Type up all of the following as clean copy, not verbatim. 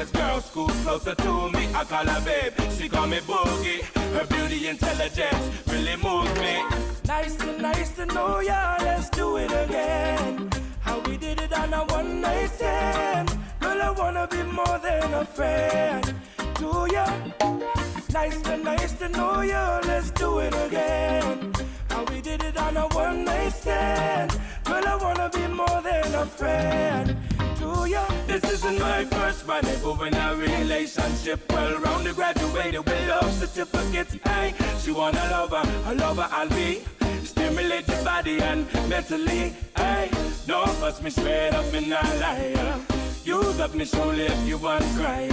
prettiest girl, school closer to me. I call her babe, she call me Boogie. Her beauty, intelligence really moves me. Nice to know ya. Let's do it again. How we did it on a one night stand. Girl, I wanna be more than a friend to ya. Nice to know ya. Let's do it again. How we did it on a one night stand. Girl, I wanna be more than a friend to ya. This isn't my first rendezvous in a relationship. Well rounded, graduated with love certificates. Hey, she want a lover I'll be. Stimulate your body and mentally. Hey, don't fuss me straight up and not lie. Use up me shoulder if you want cry.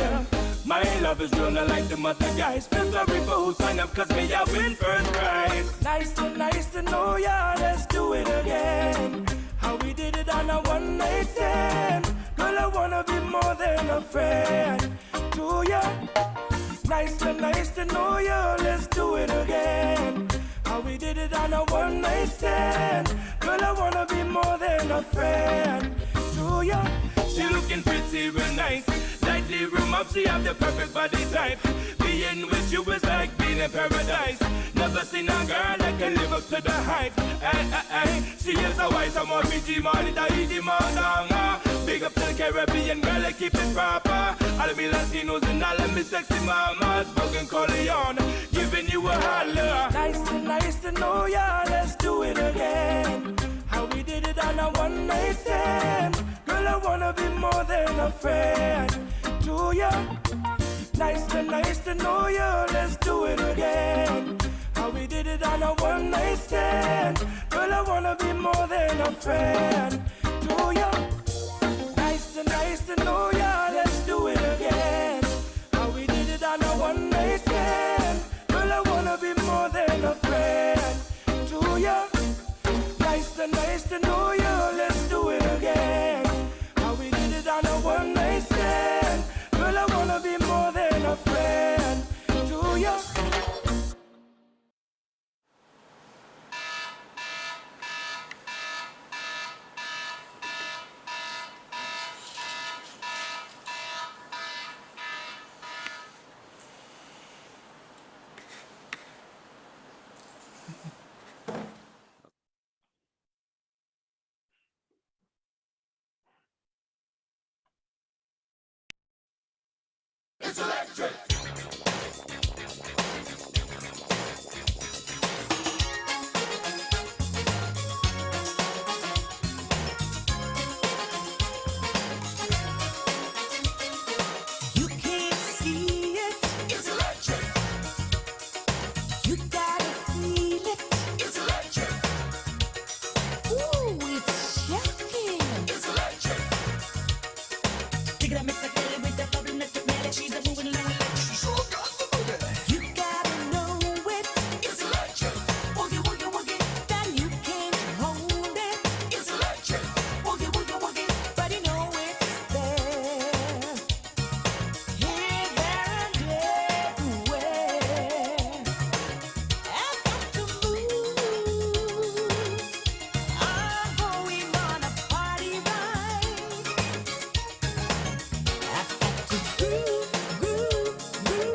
My love is real, not like the other guys. Feel sorry for who sign up, cause me I win first prize. Nice to know ya. Let's do it again. How we did it on a one night stand. Girl, I wanna be more than a friend to ya. Nice to know ya. Let's do it again. How we did it on a one night stand. Girl, I wanna be more than a friend to ya. She looking pretty real nice. Lightly room up, she have the perfect body type. Being with you is like being in paradise. Never seen a girl that can live up to the hype. Ay. She is a wise, I'm a BG money, the easy man. Big up to the Caribbean girl, I keep it proper. All of me Latinos and all of me sexy mamas. Broken Corleone, giving you a holler. Nice to know ya. Let's do it again. How we did it on a one night stand. Girl, I wanna be more than a friend to ya. Nice to know ya. Let's do it again. How we did it on a one night stand. Girl, I wanna be more than a friend to ya. Nice to know ya. Let's do it again. How we did it on a one night stand. Girl, I wanna be more than a friend to ya. Nice to know ya. Let's do it again. How we did it on a one night stand. Girl, I wanna be more than a friend to ya. It's electric. You can't see it. It's electric. You gotta feel it. It's electric. Ooh, it's shocking. It's electric. Dig it up, mix it with the bubble, let the melody. She's a moving along. She's all got the booty. You gotta know it. It's electric. Woogie, woogie, woogie. Then you can't hold it. It's electric. Woogie, woogie, woogie. But you know it's there. Here, there, and everywhere. I've got to move. I'm going on a party ride. I've got to groove, groove, groove.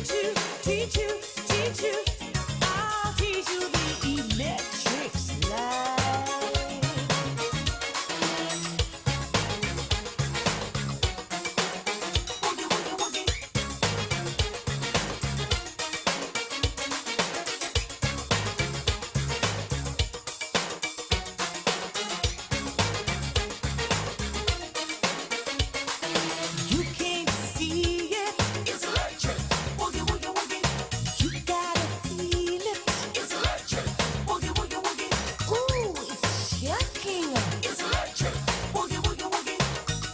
teach you, teach you, teach you. I'll teach you the electric slide. Woogie, woogie, woogie. You can't see it. It's electric. Woogie, woogie, woogie. You gotta feel it. It's electric. Woogie, woogie, woogie. Ooh, it's shocking. It's electric. Woogie, woogie, woogie.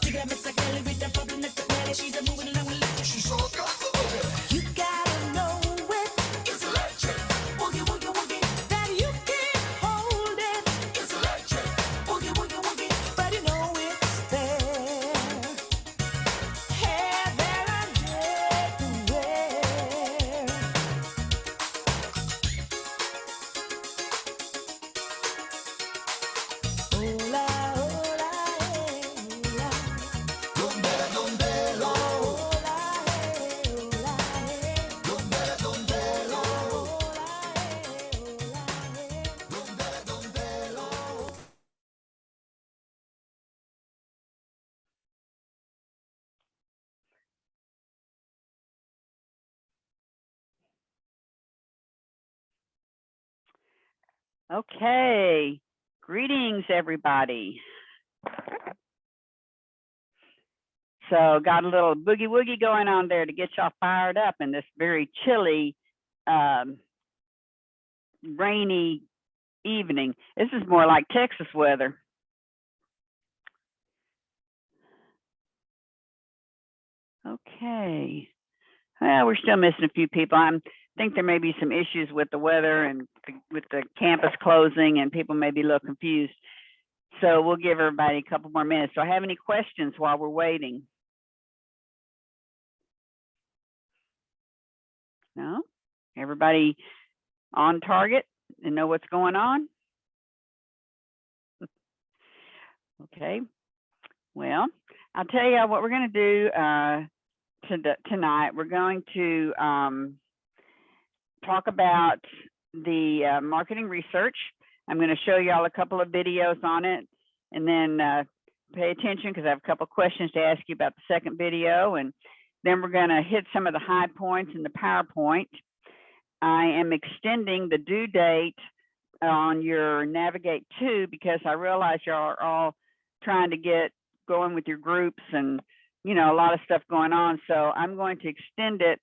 Dig it up, Miss Kelly, with the bubble, let the belly. She's a moving along with electric. She's all got the boogie. You gotta know it. It's electric. Woogie, woogie, woogie. That you can't hold it. It's electric. Woogie, woogie, woogie. But you know it's there. Here, there, and everywhere. Hola, hola, hola. Donde, donde lo, Hola, hola, donde, donde lo, hola, donde, donde lo. Okay, greetings everybody. So got a little boogie woogie going on there to get y'all fired up in this very chilly, rainy evening. This is more like Texas weather. Okay, well, we're still missing a few people. I think there may be some issues with the weather and with the campus closing, and people may be a little confused. So we'll give everybody a couple more minutes. Do I have any questions while we're waiting? No? Everybody on target and know what's going on? Okay. Well, I'll tell you what we're going to do tonight. We're going to talk about the marketing research. I'm going to show y'all a couple of videos on it, and then pay attention because I have a couple of questions to ask you about the second video, and then we're going to hit some of the high points in the PowerPoint. I am extending the due date on your Navigate 2 because I realize y'all are all trying to get going with your groups and, you know, a lot of stuff going on. So I'm going to extend it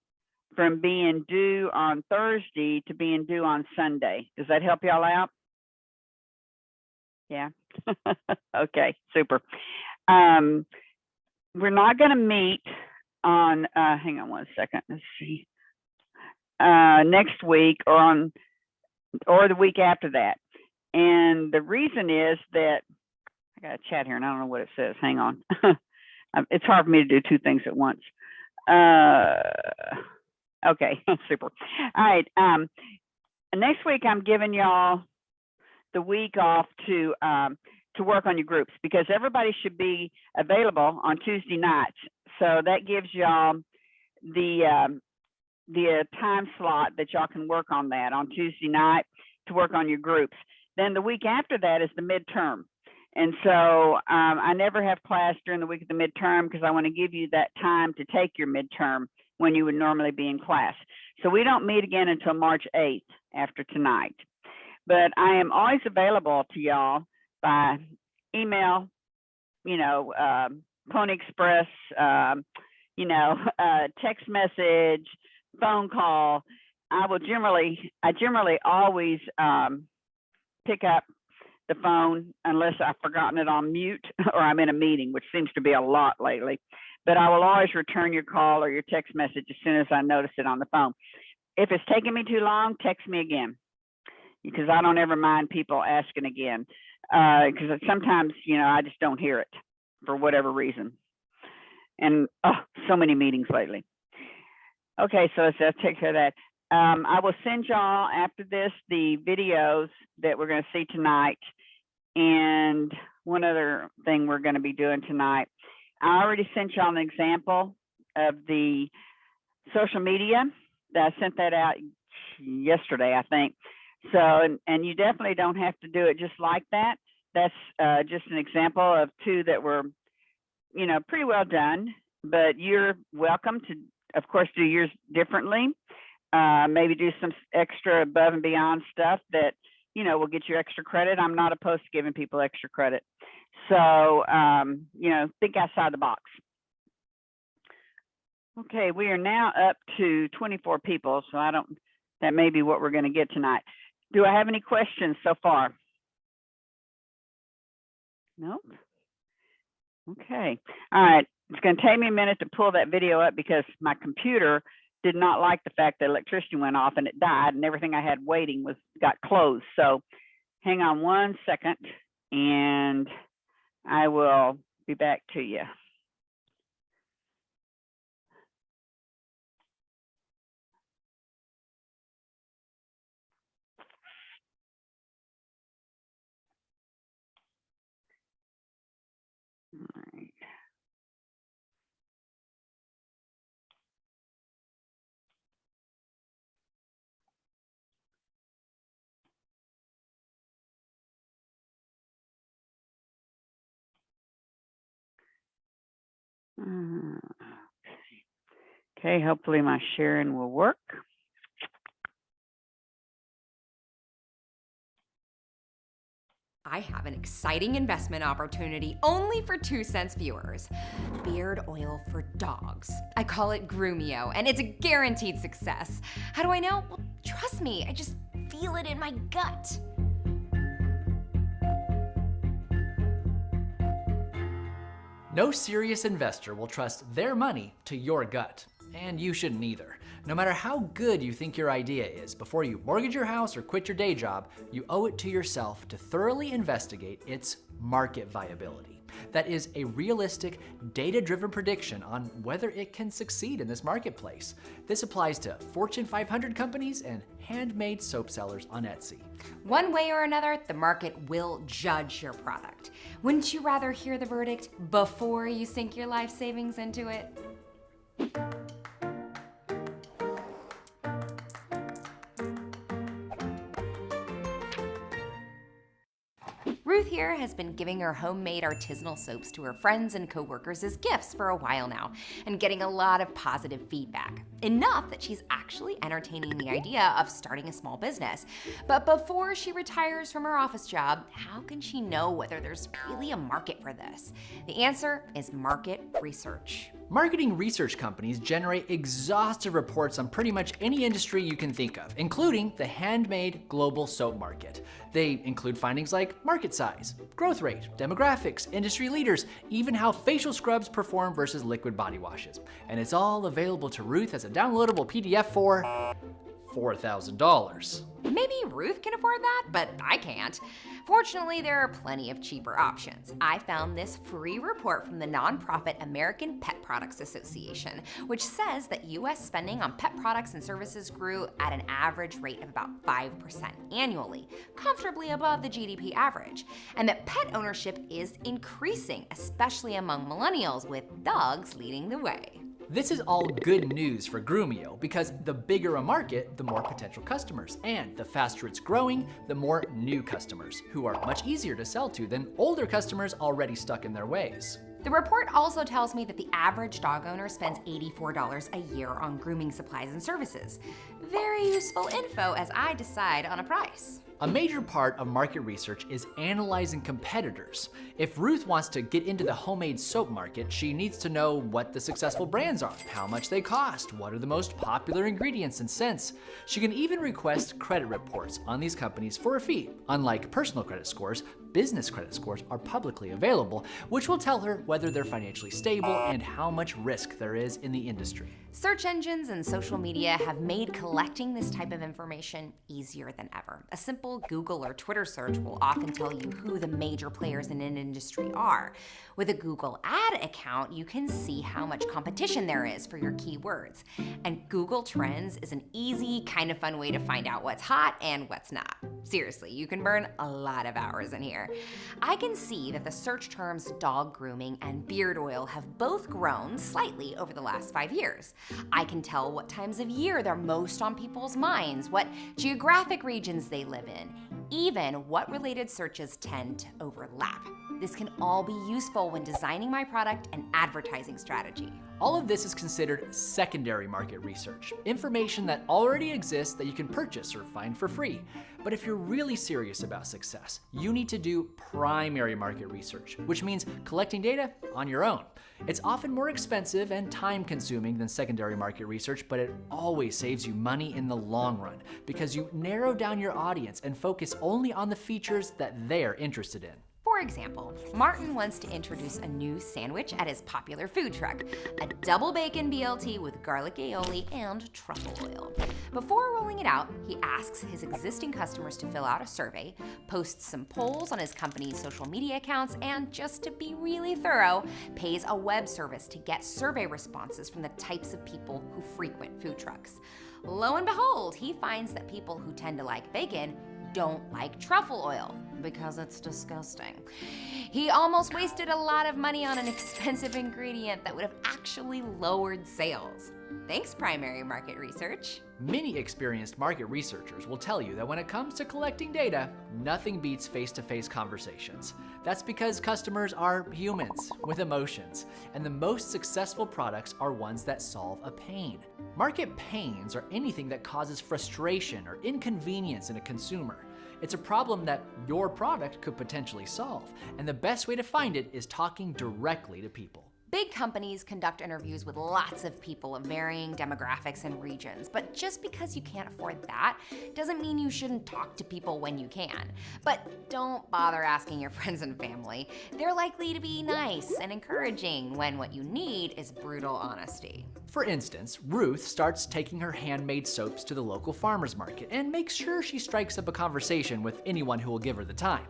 from being due on Thursday to being due on Sunday. Does that help y'all out? Yeah. Okay, super. We're not going to meet on, hang on one second, let's see, next week or the week after that. And the reason is that, I got a chat here and I don't know what it says, hang on. It's hard for me to do two things at once. Okay, super. All right, next week I'm giving y'all the week off to work on your groups because everybody should be available on Tuesday nights. So that gives y'all the time slot that y'all can work on that on Tuesday night to work on your groups. Then the week after that is the midterm. And so I never have class during the week of the midterm because I want to give you that time to take your midterm when you would normally be in class. So we don't meet again until March 8th after tonight. But I am always available to y'all by email, you know, Pony Express, you know, text message, phone call. I generally always pick up the phone unless I've forgotten it on mute or I'm in a meeting, which seems to be a lot lately. But I will always return your call or your text message as soon as I notice it on the phone. If it's taking me too long, text me again, because I don't ever mind people asking again, because sometimes, you know, I just don't hear it for whatever reason. And so many meetings lately. Okay, so let's take care of that. I will send y'all after this the videos that we're going to see tonight. And one other thing we're going to be doing tonight. I already sent y'all an example of the social media I sent that out yesterday, I think. So, and you definitely don't have to do it just like that. That's just an example of two that were, you know, pretty well done, but you're welcome to, of course, do yours differently. Maybe do some extra above and beyond stuff that, you know, will get you extra credit. I'm not opposed to giving people extra credit. So, you know, think outside the box. Okay, we are now up to 24 people, so that may be what we're going to get tonight. Do I have any questions so far? Nope. Okay, all right. It's going to take me a minute to pull that video up because my computer did not like the fact that electricity went off and it died and everything I had waiting got closed. So hang on one second and I will be back to you. All right. Okay, hopefully my sharing will work. I have an exciting investment opportunity only for 2 cents viewers. Beard oil for dogs. I call it Groomio, and it's a guaranteed success. How do I know? Well, trust me, I just feel it in my gut. No serious investor will trust their money to your gut, and you shouldn't either. No matter how good you think your idea is, before you mortgage your house or quit your day job, you owe it to yourself to thoroughly investigate its market viability. That is a realistic, data-driven prediction on whether it can succeed in this marketplace. This applies to Fortune 500 companies and handmade soap sellers on Etsy. One way or another, the market will judge your product. Wouldn't you rather hear the verdict before you sink your life savings into it? Ruth here has been giving her homemade artisanal soaps to her friends and coworkers as gifts for a while now, and getting a lot of positive feedback. Enough that she's actually entertaining the idea of starting a small business. But before she retires from her office job, how can she know whether there's really a market for this? The answer is market research. Marketing research companies generate exhaustive reports on pretty much any industry you can think of, including the handmade global soap market. They include findings like market size, growth rate, demographics, industry leaders, even how facial scrubs perform versus liquid body washes. And it's all available to Ruth as a downloadable PDF for $4,000. Maybe Ruth can afford that, but I can't. Fortunately, there are plenty of cheaper options. I found this free report from the nonprofit American Pet Products Association, which says that US spending on pet products and services grew at an average rate of about 5% annually, comfortably above the GDP average, and that pet ownership is increasing, especially among millennials, with dogs leading the way. This is all good news for Groomio because the bigger a market, the more potential customers. And the faster it's growing, the more new customers, who are much easier to sell to than older customers already stuck in their ways. The report also tells me that the average dog owner spends $84 a year on grooming supplies and services. Very useful info as I decide on a price. A major part of market research is analyzing competitors. If Ruth wants to get into the homemade soap market, she needs to know what the successful brands are, how much they cost, what are the most popular ingredients and scents. She can even request credit reports on these companies for a fee. Unlike personal credit scores, business credit scores are publicly available, which will tell her whether they're financially stable and how much risk there is in the industry. Search engines and social media have made collecting this type of information easier than ever. A simple simple Google or Twitter search will often tell you who the major players in an industry are. With a Google Ad account, you can see how much competition there is for your keywords. And Google Trends is an easy, kind of fun way to find out what's hot and what's not. Seriously, you can burn a lot of hours in here. I can see that the search terms dog grooming and beard oil have both grown slightly over the last 5 years. I can tell what times of year they're most on people's minds, what geographic regions they live in, even what related searches tend to overlap. This can all be useful when designing my product and advertising strategy. All of this is considered secondary market research, information that already exists that you can purchase or find for free. But if you're really serious about success, you need to do primary market research, which means collecting data on your own. It's often more expensive and time-consuming than secondary market research, but it always saves you money in the long run because you narrow down your audience and focus only on the features that they're interested in. For example, Martin wants to introduce a new sandwich at his popular food truck, a double bacon BLT with garlic aioli and truffle oil. Before rolling it out, he asks his existing customers to fill out a survey, posts some polls on his company's social media accounts, and just to be really thorough, pays a web service to get survey responses from the types of people who frequent food trucks. Lo and behold, he finds that people who tend to like bacon don't like truffle oil because it's disgusting. He almost wasted a lot of money on an expensive ingredient that would have actually lowered sales. Thanks, primary market research. Many experienced market researchers will tell you that when it comes to collecting data, nothing beats face-to-face conversations. That's because customers are humans with emotions, and the most successful products are ones that solve a pain. Market pains are anything that causes frustration or inconvenience in a consumer. It's a problem that your product could potentially solve, and the best way to find it is talking directly to people. Big companies conduct interviews with lots of people of varying demographics and regions, but just because you can't afford that doesn't mean you shouldn't talk to people when you can. But don't bother asking your friends and family. They're likely to be nice and encouraging when what you need is brutal honesty. For instance, Ruth starts taking her handmade soaps to the local farmer's market and makes sure she strikes up a conversation with anyone who will give her the time.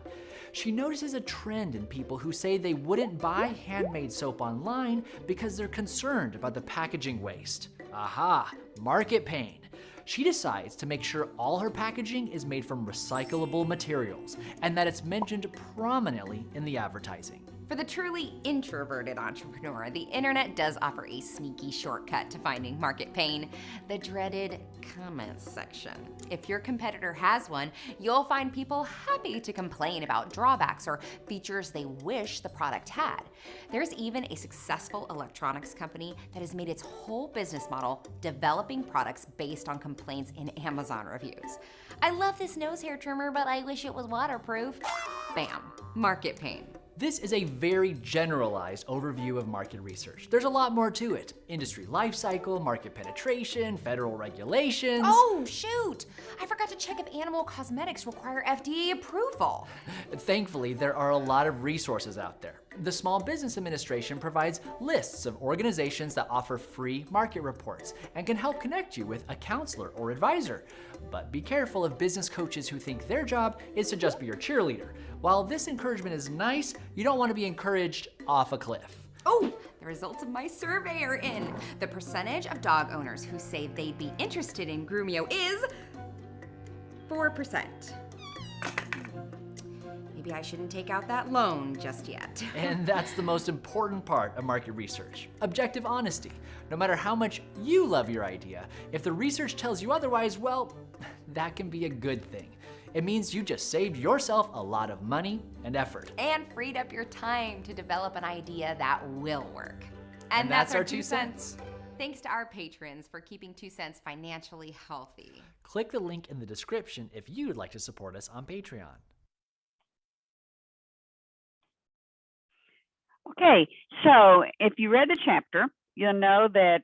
She notices a trend in people who say they wouldn't buy handmade soap online because they're concerned about the packaging waste. Aha, market pain. She decides to make sure all her packaging is made from recyclable materials and that it's mentioned prominently in the advertising. For the truly introverted entrepreneur, the internet does offer a sneaky shortcut to finding market pain, the dreaded comments section. If your competitor has one, you'll find people happy to complain about drawbacks or features they wish the product had. There's even a successful electronics company that has made its whole business model developing products based on complaints in Amazon reviews. I love this nose hair trimmer, but I wish it was waterproof. Bam, market pain. This is a very generalized overview of market research. There's a lot more to it. Industry life cycle, market penetration, federal regulations. Oh, shoot! I forgot to check if animal cosmetics require FDA approval. Thankfully, there are a lot of resources out there. The Small Business Administration provides lists of organizations that offer free market reports and can help connect you with a counselor or advisor. But be careful of business coaches who think their job is to just be your cheerleader. While this encouragement is nice, you don't want to be encouraged off a cliff. Oh, the results of my survey are in. The percentage of dog owners who say they'd be interested in Groomio is 4%. Maybe I shouldn't take out that loan just yet. And that's the most important part of market research. Objective honesty. No matter how much you love your idea, if the research tells you otherwise, well, that can be a good thing. It means you just saved yourself a lot of money and effort. And freed up your time to develop an idea that will work. And that's our 2 cents. Thanks to our patrons for keeping 2 cents financially healthy. Click the link in the description if you would like to support us on Patreon. Okay, so if you read the chapter, you'll know that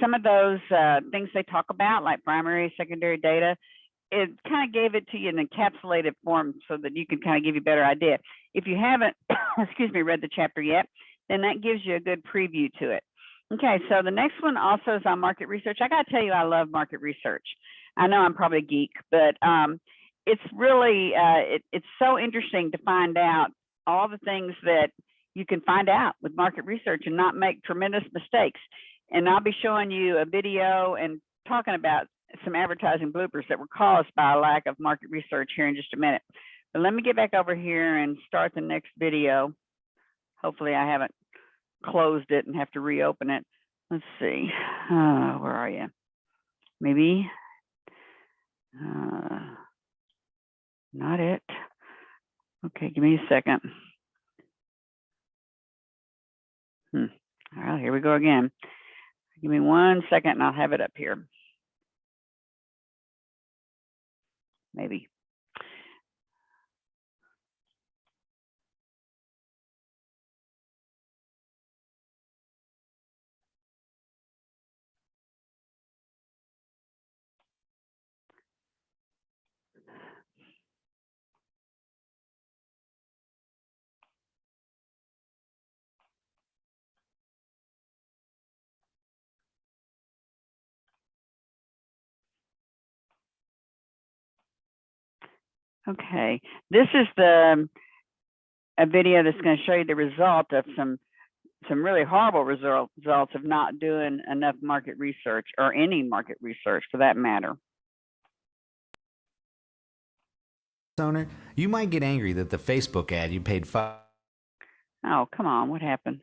some of those things they talk about, like primary, secondary data, it kind of gave it to you in encapsulated form so that you can kind of give you a better idea. If you haven't, read the chapter yet, then that gives you a good preview to it. Okay, so the next one also is on market research. I got to tell you, I love market research. I know I'm probably a geek, but it's really, it's so interesting to find out all the things that you can find out with market research and not make tremendous mistakes. And I'll be showing you a video and talking about some advertising bloopers that were caused by a lack of market research here in just a minute. But let me get back over here and start the next video. Hopefully I haven't closed it and have to reopen it. Let's see, where are you? Maybe, not it. Okay, give me a second. All right, here we go again. Give me 1 second and I'll have it up here. Maybe. Okay, this is a video that's going to show you the result of some really horrible results of not doing enough market research, or any market research for that matter. Owner, you might get angry that the Facebook ad you paid Oh, come on, what happened?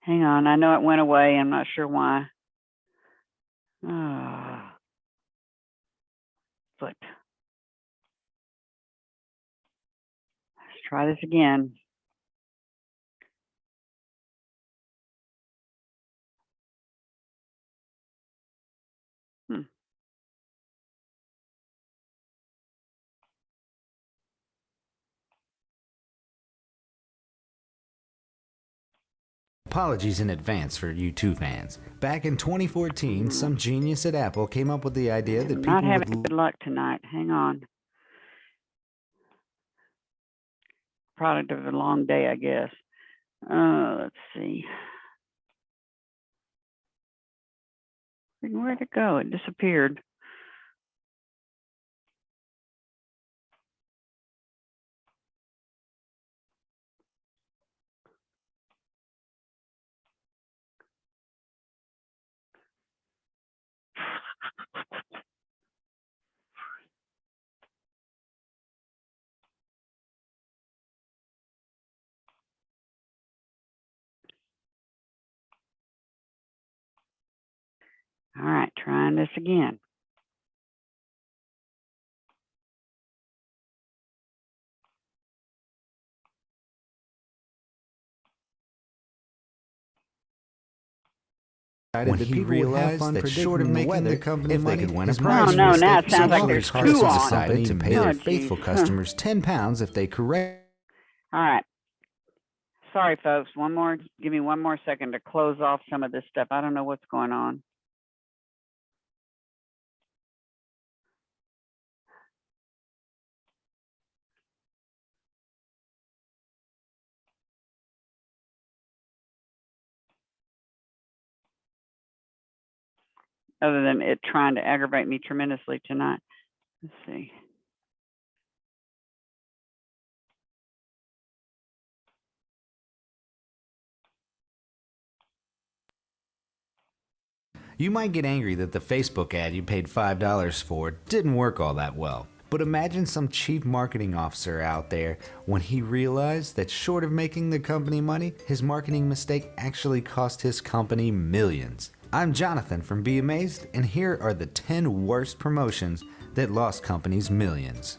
Hang on, I know it went away. I'm not sure why. Flip. Let's try this again. Apologies in advance for U2 fans. Back in 2014, some genius at Apple came up with the idea that people Not having would good luck tonight. Hang on. Product of a long day, I guess. Let's see. Where'd it go? It disappeared. All right, trying this again. when he realized that short of making the company if they could win a prize, no, now it sounds like there's two on. decided to pay Oh, their geez. faithful customers £10 if they correct. All right. Sorry, folks. Give me one more second to close off some of this stuff. I don't know what's going on. Other than it trying to aggravate me tremendously tonight. Let's see. You might get angry that the Facebook ad you paid $5 for didn't work all that well. But imagine some chief marketing officer out there when he realized that short of making the company money, his marketing mistake actually cost his company millions. I'm Jonathan from Be Amazed, and here are the 10 worst promotions that lost companies millions.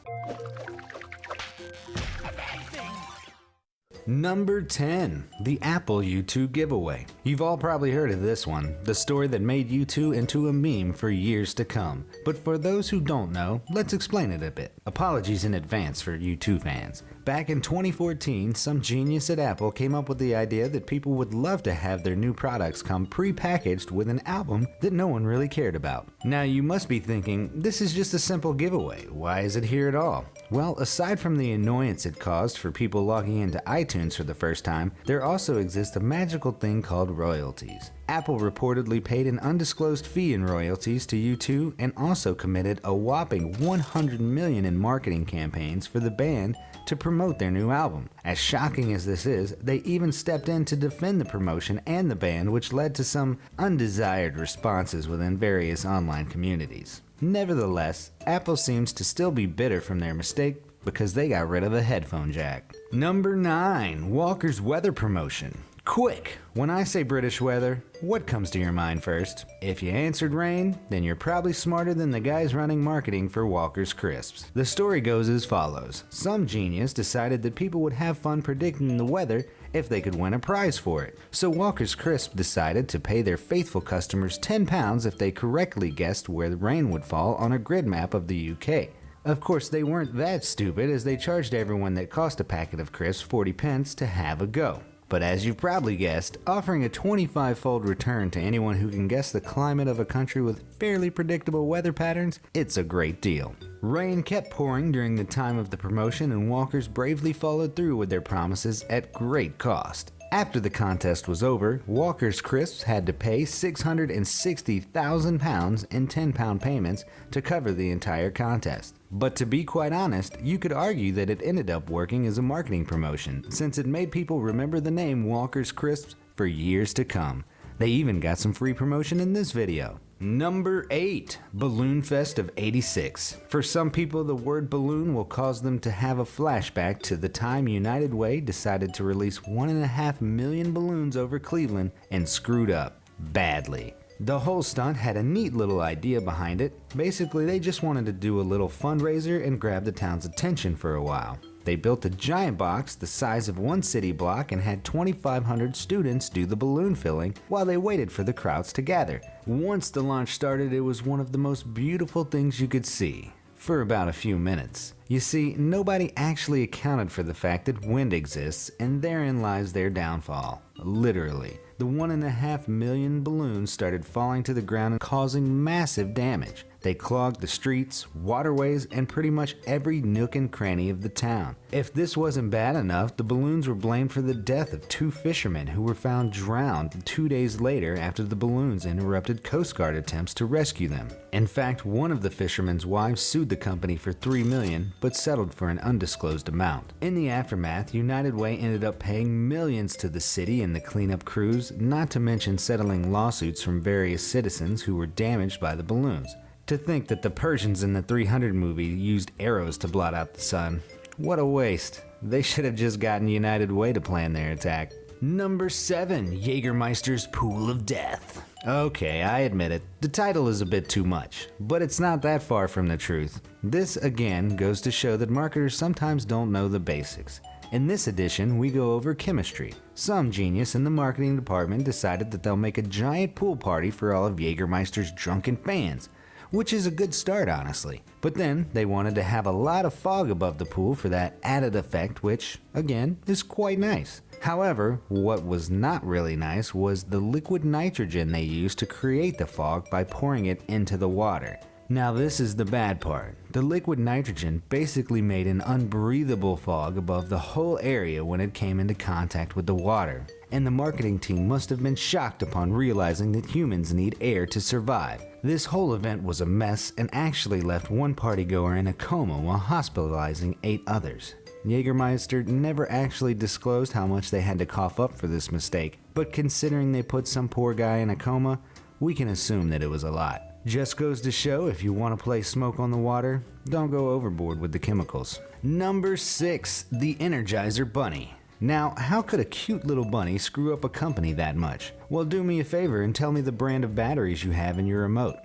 Number 10, the Apple U2 giveaway. You've all probably heard of this one, the story that made U2 into a meme for years to come. But for those who don't know, let's explain it a bit. Apologies in advance for U2 fans. Back in 2014, some genius at Apple came up with the idea that people would love to have their new products come pre-packaged with an album that no one really cared about. Now you must be thinking, this is just a simple giveaway, why is it here at all? Well, aside from the annoyance it caused for people logging into iTunes for the first time, there also exists a magical thing called royalties. Apple reportedly paid an undisclosed fee in royalties to U2 and also committed a whopping $100 million in marketing campaigns for the band to promote their new album. As shocking as this is, they even stepped in to defend the promotion and the band, which led to some undesired responses within various online communities. Nevertheless, Apple seems to still be bitter from their mistake because they got rid of the headphone jack. Number 9. Walker's weather promotion. Quick! When I say British weather, what comes to your mind first? If you answered rain, then you're probably smarter than the guys running marketing for Walker's Crisps. The story goes as follows. Some genius decided that people would have fun predicting the weather if they could win a prize for it. So Walker's Crisp decided to pay their faithful customers £10 if they correctly guessed where the rain would fall on a grid map of the UK. Of course, they weren't that stupid, as they charged everyone that cost a packet of crisps 40 pence to have a go. But as you've probably guessed, offering a 25-fold return to anyone who can guess the climate of a country with fairly predictable weather patterns, it's a great deal. Rain kept pouring during the time of the promotion, and Walker's bravely followed through with their promises at great cost. After the contest was over, Walker's Crisps had to pay £660,000 in £10 payments to cover the entire contest. But to be quite honest, you could argue that it ended up working as a marketing promotion, since it made people remember the name Walker's Crisps for years to come. They even got some free promotion in this video. Number 8. Balloon Fest of '86. For some people, the word balloon will cause them to have a flashback to the time United Way decided to release 1.5 million balloons over Cleveland and screwed up badly. The whole stunt had a neat little idea behind it. Basically, they just wanted to do a little fundraiser and grab the town's attention for a while. They built a giant box the size of one city block and had 2,500 students do the balloon filling while they waited for the crowds to gather. Once the launch started, it was one of the most beautiful things you could see. For about a few minutes. You see, nobody actually accounted for the fact that wind exists, and therein lies their downfall. Literally. The 1.5 million balloons started falling to the ground and causing massive damage. They clogged the streets, waterways, and pretty much every nook and cranny of the town. If this wasn't bad enough, the balloons were blamed for the death of 2 fishermen who were found drowned 2 days later after the balloons interrupted Coast Guard attempts to rescue them. In fact, one of the fishermen's wives sued the company for $3 million, but settled for an undisclosed amount. In the aftermath, United Way ended up paying millions to the city and the cleanup crews, not to mention settling lawsuits from various citizens who were damaged by the balloons. To think that the Persians in the 300 movie used arrows to blot out the sun. What a waste. They should have just gotten United Way to plan their attack. Number 7. Jägermeister's Pool of Death. Okay, I admit it. The title is a bit too much, but it's not that far from the truth. This again goes to show that marketers sometimes don't know the basics. In this edition, we go over chemistry. Some genius in the marketing department decided that they'll make a giant pool party for all of Jägermeister's drunken fans. Which is a good start, honestly. But then they wanted to have a lot of fog above the pool for that added effect, which, again, is quite nice. However, what was not really nice was the liquid nitrogen they used to create the fog by pouring it into the water. Now this is the bad part. The liquid nitrogen basically made an unbreathable fog above the whole area when it came into contact with the water. And the marketing team must have been shocked upon realizing that humans need air to survive. This whole event was a mess and actually left one partygoer in a coma while hospitalizing 8 others. Jägermeister never actually disclosed how much they had to cough up for this mistake, but considering they put some poor guy in a coma, we can assume that it was a lot. Just goes to show, if you want to play smoke on the water, don't go overboard with the chemicals. Number 6. The Energizer Bunny. Now, how could a cute little bunny screw up a company that much? Well, do me a favor and tell me the brand of batteries you have in your remote.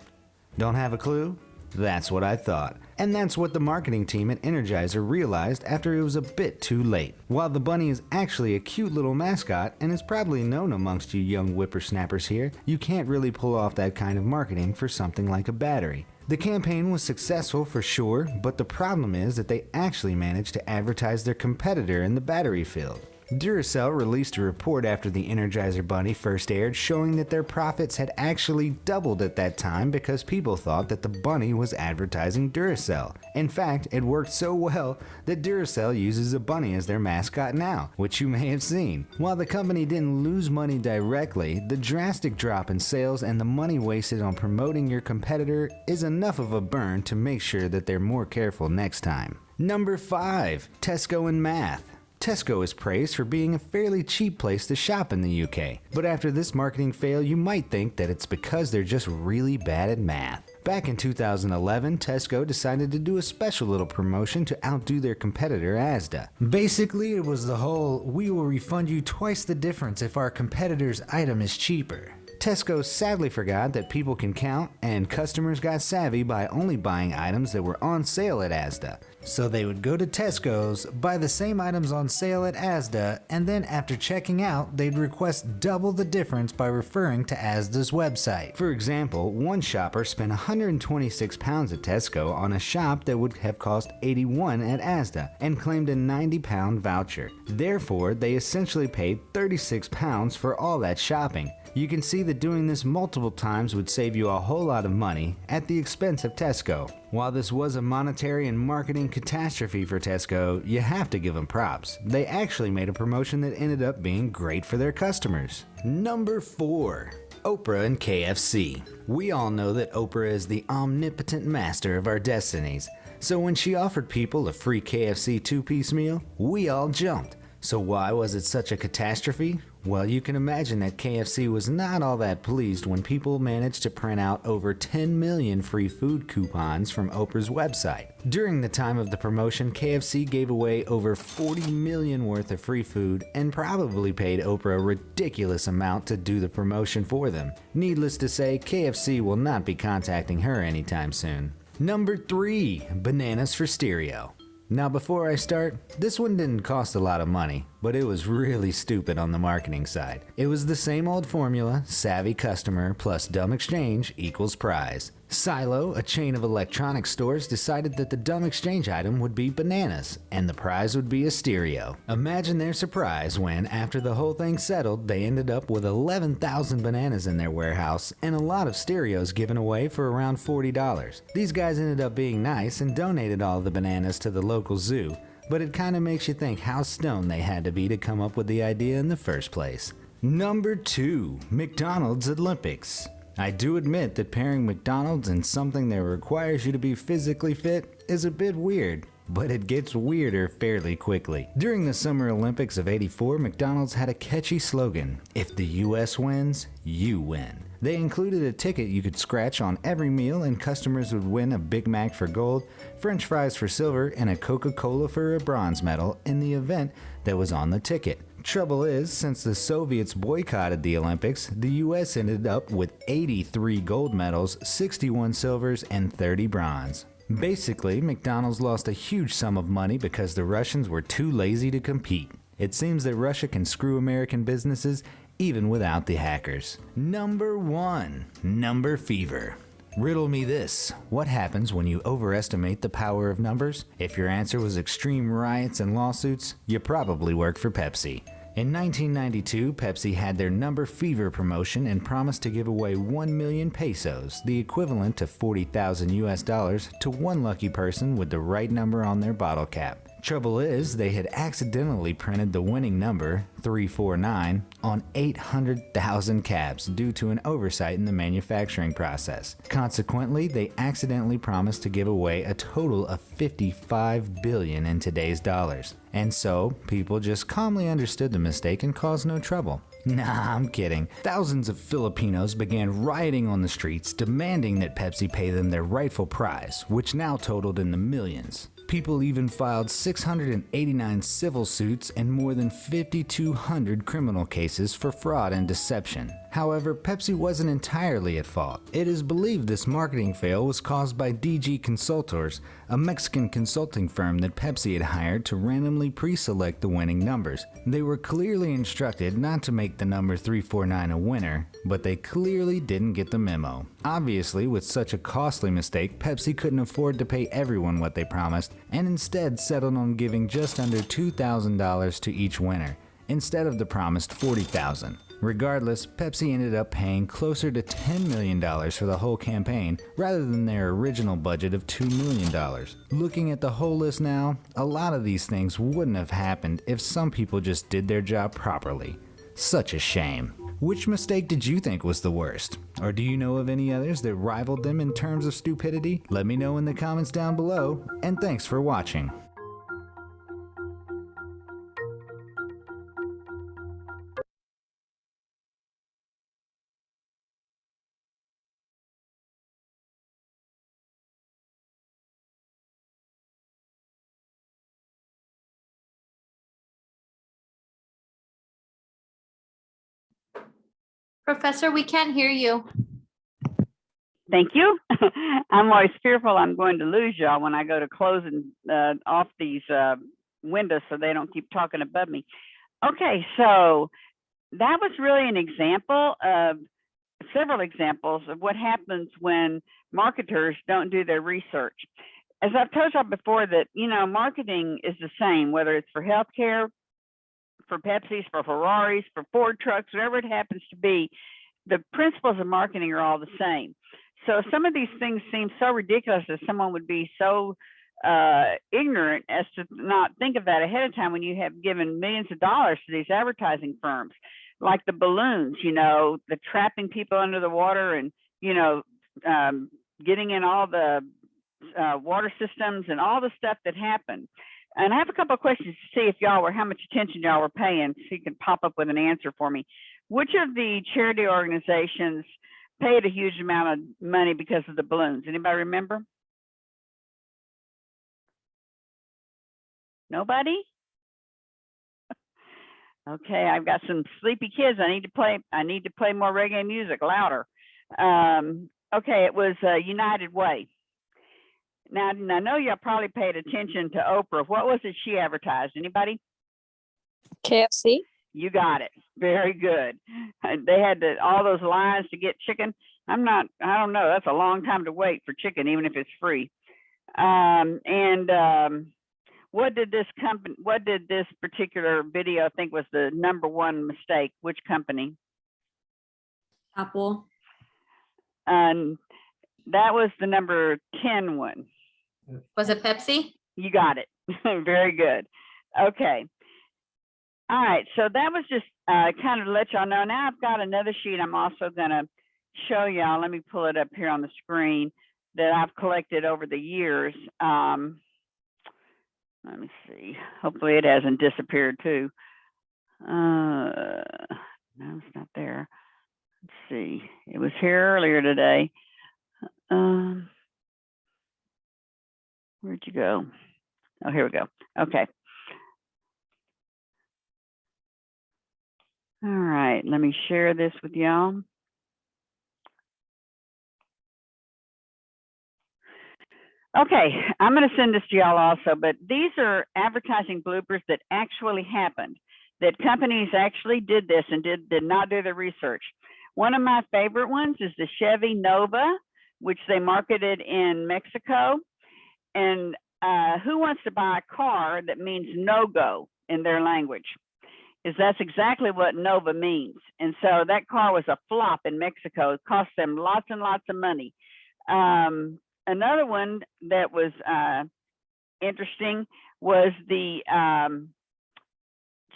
Don't have a clue? That's what I thought. And that's what the marketing team at Energizer realized after it was a bit too late. While the bunny is actually a cute little mascot and is probably known amongst you young whippersnappers here, you can't really pull off that kind of marketing for something like a battery. The campaign was successful for sure, but the problem is that they actually managed to advertise their competitor in the battery field. Duracell released a report after the Energizer Bunny first aired showing that their profits had actually doubled at that time because people thought that the bunny was advertising Duracell. In fact, it worked so well that Duracell uses a bunny as their mascot now, which you may have seen. While the company didn't lose money directly, the drastic drop in sales and the money wasted on promoting your competitor is enough of a burn to make sure that they're more careful next time. Number 5. Tesco and math. Tesco is praised for being a fairly cheap place to shop in the UK, but after this marketing fail, you might think that it's because they're just really bad at math. Back in 2011, Tesco decided to do a special little promotion to outdo their competitor Asda. Basically, it was the whole, we will refund you twice the difference if our competitor's item is cheaper. Tesco sadly forgot that people can count, and customers got savvy by only buying items that were on sale at Asda. So they would go to Tesco's, buy the same items on sale at Asda, and then after checking out, they'd request double the difference by referring to Asda's website. For example, one shopper spent £126 at Tesco on a shop that would have cost £81 at Asda and claimed a £90 voucher. Therefore, they essentially paid £36 for all that shopping. You can see that doing this multiple times would save you a whole lot of money at the expense of Tesco. While this was a monetary and marketing catastrophe for Tesco, you have to give them props. They actually made a promotion that ended up being great for their customers. Number 4. Oprah and KFC. We all know that Oprah is the omnipotent master of our destinies. So when she offered people a free KFC 2-piece meal, we all jumped. So why was it such a catastrophe? Well, you can imagine that KFC was not all that pleased when people managed to print out over 10 million free food coupons from Oprah's website. During the time of the promotion, KFC gave away over 40 million worth of free food and probably paid Oprah a ridiculous amount to do the promotion for them. Needless to say, KFC will not be contacting her anytime soon. Number 3. Bananas for stereo. Now before I start, this one didn't cost a lot of money, but it was really stupid on the marketing side. It was the same old formula, savvy customer plus dumb exchange equals prize. Silo, a chain of electronic stores, decided that the dumb exchange item would be bananas, and the prize would be a stereo. Imagine their surprise when, after the whole thing settled, they ended up with 11,000 bananas in their warehouse and a lot of stereos given away for around $40. These guys ended up being nice and donated all the bananas to the local zoo, but it kinda makes you think how stoned they had to be to come up with the idea in the first place. Number 2. McDonald's Olympics. I do admit that pairing McDonald's and something that requires you to be physically fit is a bit weird, but it gets weirder fairly quickly. During the Summer Olympics of '84, McDonald's had a catchy slogan, "If the US wins, you win." They included a ticket you could scratch on every meal, and customers would win a Big Mac for gold, French fries for silver, and a Coca-Cola for a bronze medal in the event that was on the ticket. Trouble is, since the Soviets boycotted the Olympics, the US ended up with 83 gold medals, 61 silvers, and 30 bronze. Basically, McDonald's lost a huge sum of money because the Russians were too lazy to compete. It seems that Russia can screw American businesses even without the hackers. Number 1. Number fever. Riddle me this. What happens when you overestimate the power of numbers? If your answer was extreme riots and lawsuits, you probably work for Pepsi. In 1992, Pepsi had their Number Fever promotion and promised to give away 1 million pesos, the equivalent to $40,000 US, to one lucky person with the right number on their bottle cap. Trouble is, they had accidentally printed the winning number, 349, on 800,000 caps due to an oversight in the manufacturing process. Consequently, they accidentally promised to give away a total of 55 billion in today's dollars. And so, people just calmly understood the mistake and caused no trouble. Nah, I'm kidding. Thousands of Filipinos began rioting on the streets, demanding that Pepsi pay them their rightful prize, which now totaled in the millions. People even filed 689 civil suits and more than 5,200 criminal cases for fraud and deception. However, Pepsi wasn't entirely at fault. It is believed this marketing fail was caused by DG Consultors, a Mexican consulting firm that Pepsi had hired to randomly pre-select the winning numbers. They were clearly instructed not to make the number 349 a winner, but they clearly didn't get the memo. Obviously, with such a costly mistake, Pepsi couldn't afford to pay everyone what they promised, and instead settled on giving just under $2,000 to each winner. instead of the promised $40,000. Regardless, Pepsi ended up paying closer to $10 million for the whole campaign rather than their original budget of $2 million. Looking at the whole list now, a lot of these things wouldn't have happened if some people just did their job properly. Such a shame. Which mistake did you think was the worst? Or do you know of any others that rivaled them in terms of stupidity? Let me know in the comments down below, and thanks for watching. Professor, we can't hear you. Thank you. I'm always fearful I'm going to lose y'all when I go to closing off these windows so they don't keep talking above me. Okay, so that was really an example of several examples of what happens when marketers don't do their research. As I've told y'all before that, you know, marketing is the same, whether it's for healthcare, for Pepsi's, for Ferraris, for Ford trucks, whatever it happens to be, the principles of marketing are all the same. So some of these things seem so ridiculous that someone would be so ignorant as to not think of that ahead of time when you have given millions of dollars to these advertising firms, like the balloons, you know, the trapping people under the water and, you know, getting in all the water systems and all the stuff that happened. And I have a couple of questions to see if y'all were, how much attention y'all were paying, so you can pop up with an answer for me. Which of the charity organizations paid a huge amount of money because of the balloons? Anybody remember? Nobody? Okay, I've got some sleepy kids. I need to play more reggae music louder. Okay, it was United Way. Now, I know y'all probably paid attention to Oprah. What was it she advertised? Anybody? KFC. You got it. Very good. They had all those lines to get chicken. I don't know. That's a long time to wait for chicken, even if it's free. What did this particular video think was the #1 mistake? Which company? Apple. That was the number 10 one. Was it Pepsi? You got it. Very good. Okay. All right. So that was just kind of to let y'all know. Now I've got another sheet I'm also going to show y'all. Let me pull it up here on the screen that I've collected over the years. Let me see. Hopefully it hasn't disappeared too. No, it's not there. Let's see. It was here earlier today. Where'd you go? Oh, here we go. Okay. All right, let me share this with y'all. Okay, I'm going to send this to y'all also, but these are advertising bloopers that actually happened, that companies actually did this and did not do their research. One of my favorite ones is the Chevy Nova, which they marketed in Mexico. And who wants to buy a car that means no-go in their language? That's exactly what Nova means. And so that car was a flop in Mexico. It cost them lots and lots of money. Another one that was interesting was the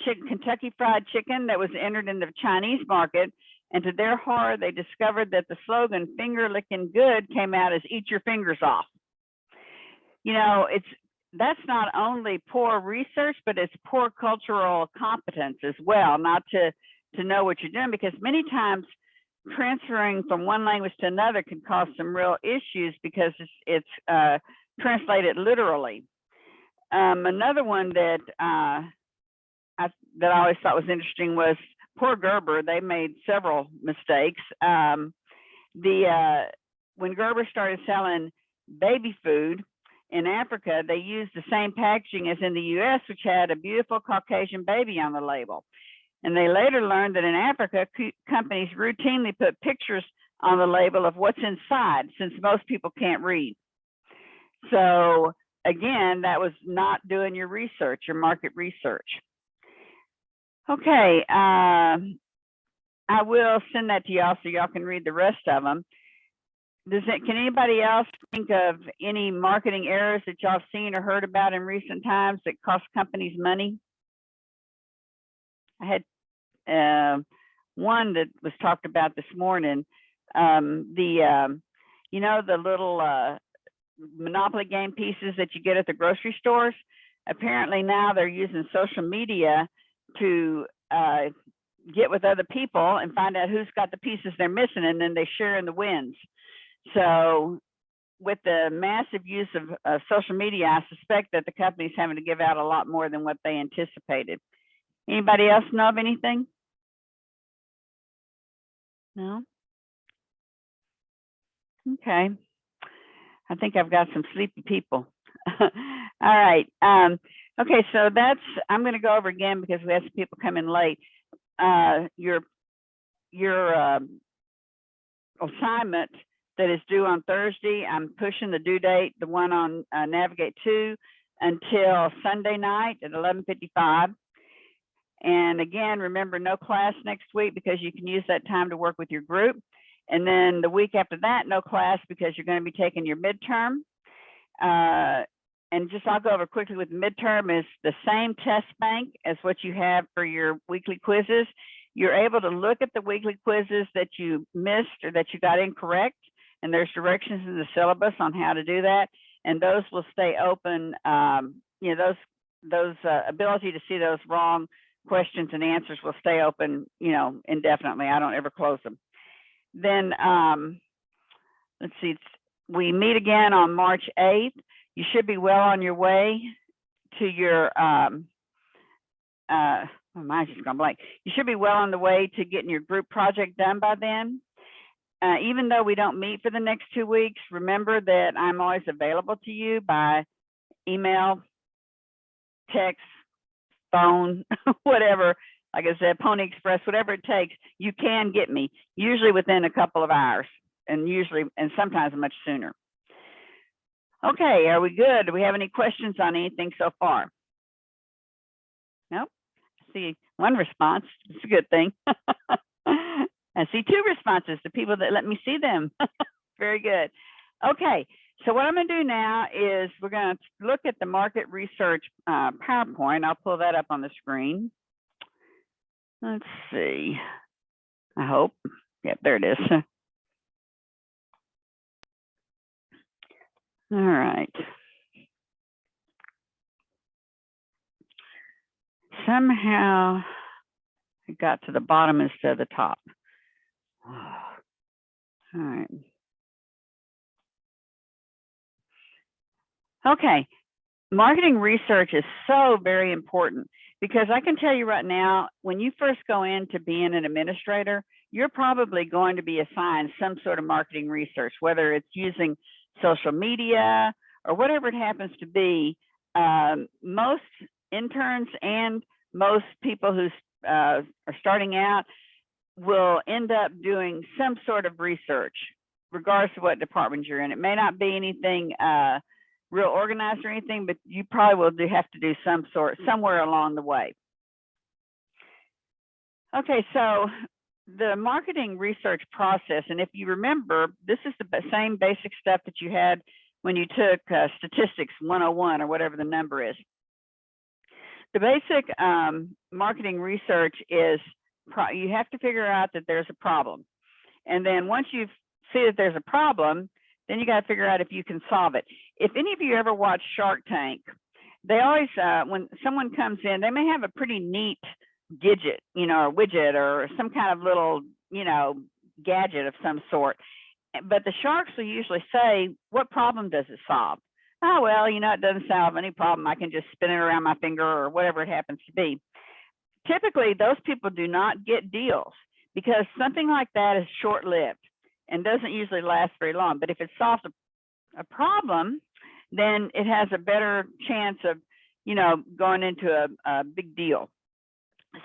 Kentucky Fried Chicken that was entered in the Chinese market. And to their horror, they discovered that the slogan "finger licking good" came out as "eat your fingers off." You know, that's not only poor research, but it's poor cultural competence as well, not to know what you're doing, because many times transferring from one language to another can cause some real issues because it's translated literally. Another one that I always thought was interesting was poor Gerber. They made several mistakes. When Gerber started selling baby food in Africa, they used the same packaging as in the US, which had a beautiful Caucasian baby on the label. And they later learned that in Africa, companies routinely put pictures on the label of what's inside, since most people can't read. So again, that was not doing your research, your market research. Okay, I will send that to y'all so y'all can read the rest of them. Can anybody else think of any marketing errors that y'all have seen or heard about in recent times that cost companies money? I had one that was talked about this morning. You know, the little Monopoly game pieces that you get at the grocery stores. Apparently now they're using social media to get with other people and find out who's got the pieces they're missing, and then they share in the wins. So with the massive use of social media, I suspect that the company's having to give out a lot more than what they anticipated. Anybody else know of anything? No? Okay. I think I've got some sleepy people. All right. Okay, so I'm going to go over again because we have some people come in late. Your assignment that is due on Thursday, I'm pushing the due date, the one on Navigate 2, until Sunday night at 11:55. And again, remember, no class next week because you can use that time to work with your group. And then the week after that, no class because you're going to be taking your midterm. And just I'll go over quickly with midterm is the same test bank as what you have for your weekly quizzes. You're able to look at the weekly quizzes that you missed or that you got incorrect, and there's directions in the syllabus on how to do that. And those will stay open. You know, those ability to see those wrong questions and answers will stay open, you know, indefinitely. I don't ever close them. Then let's see, we meet again on March 8th. You should be well on your way to your mine's just gone blank. You should be well on the way to getting your group project done by then. Even though we don't meet for the next 2 weeks, remember that I'm always available to you by email, text, phone, whatever. Like I said, Pony Express, whatever it takes, you can get me, usually within a couple of hours, and sometimes much sooner. Okay, are we good? Do we have any questions on anything so far? Nope. I see one response. It's a good thing. I see 2 responses, the people that let me see them. Very good. Okay, so what I'm going to do now is we're going to look at the market research PowerPoint. I'll pull that up on the screen. Let's see. I hope. Yep, there it is. All right. Somehow I got to the bottom instead of the top. All right. Okay. Marketing research is so very important because I can tell you right now, when you first go into being an administrator, you're probably going to be assigned some sort of marketing research, whether it's using social media or whatever it happens to be. Most interns and most people who are starting out will end up doing some sort of research, regardless of what department you're in. It may not be anything real organized or anything, but you probably will have to do some sort somewhere along the way. Okay, so the marketing research process, and if you remember, this is the same basic stuff that you had when you took Statistics 101 or whatever the number is. The basic marketing research is you have to figure out that there's a problem. And then once you see that there's a problem, then you got to figure out if you can solve it. If any of you ever watch Shark Tank, they always, when someone comes in, they may have a pretty neat gadget, you know, or widget or some kind of little, you know, gadget of some sort. But the sharks will usually say, what problem does it solve? Oh, well, you know, it doesn't solve any problem. I can just spin it around my finger or whatever it happens to be. Typically, those people do not get deals because something like that is short-lived and doesn't usually last very long. But if it solves a problem, then it has a better chance of, you know, going into a big deal.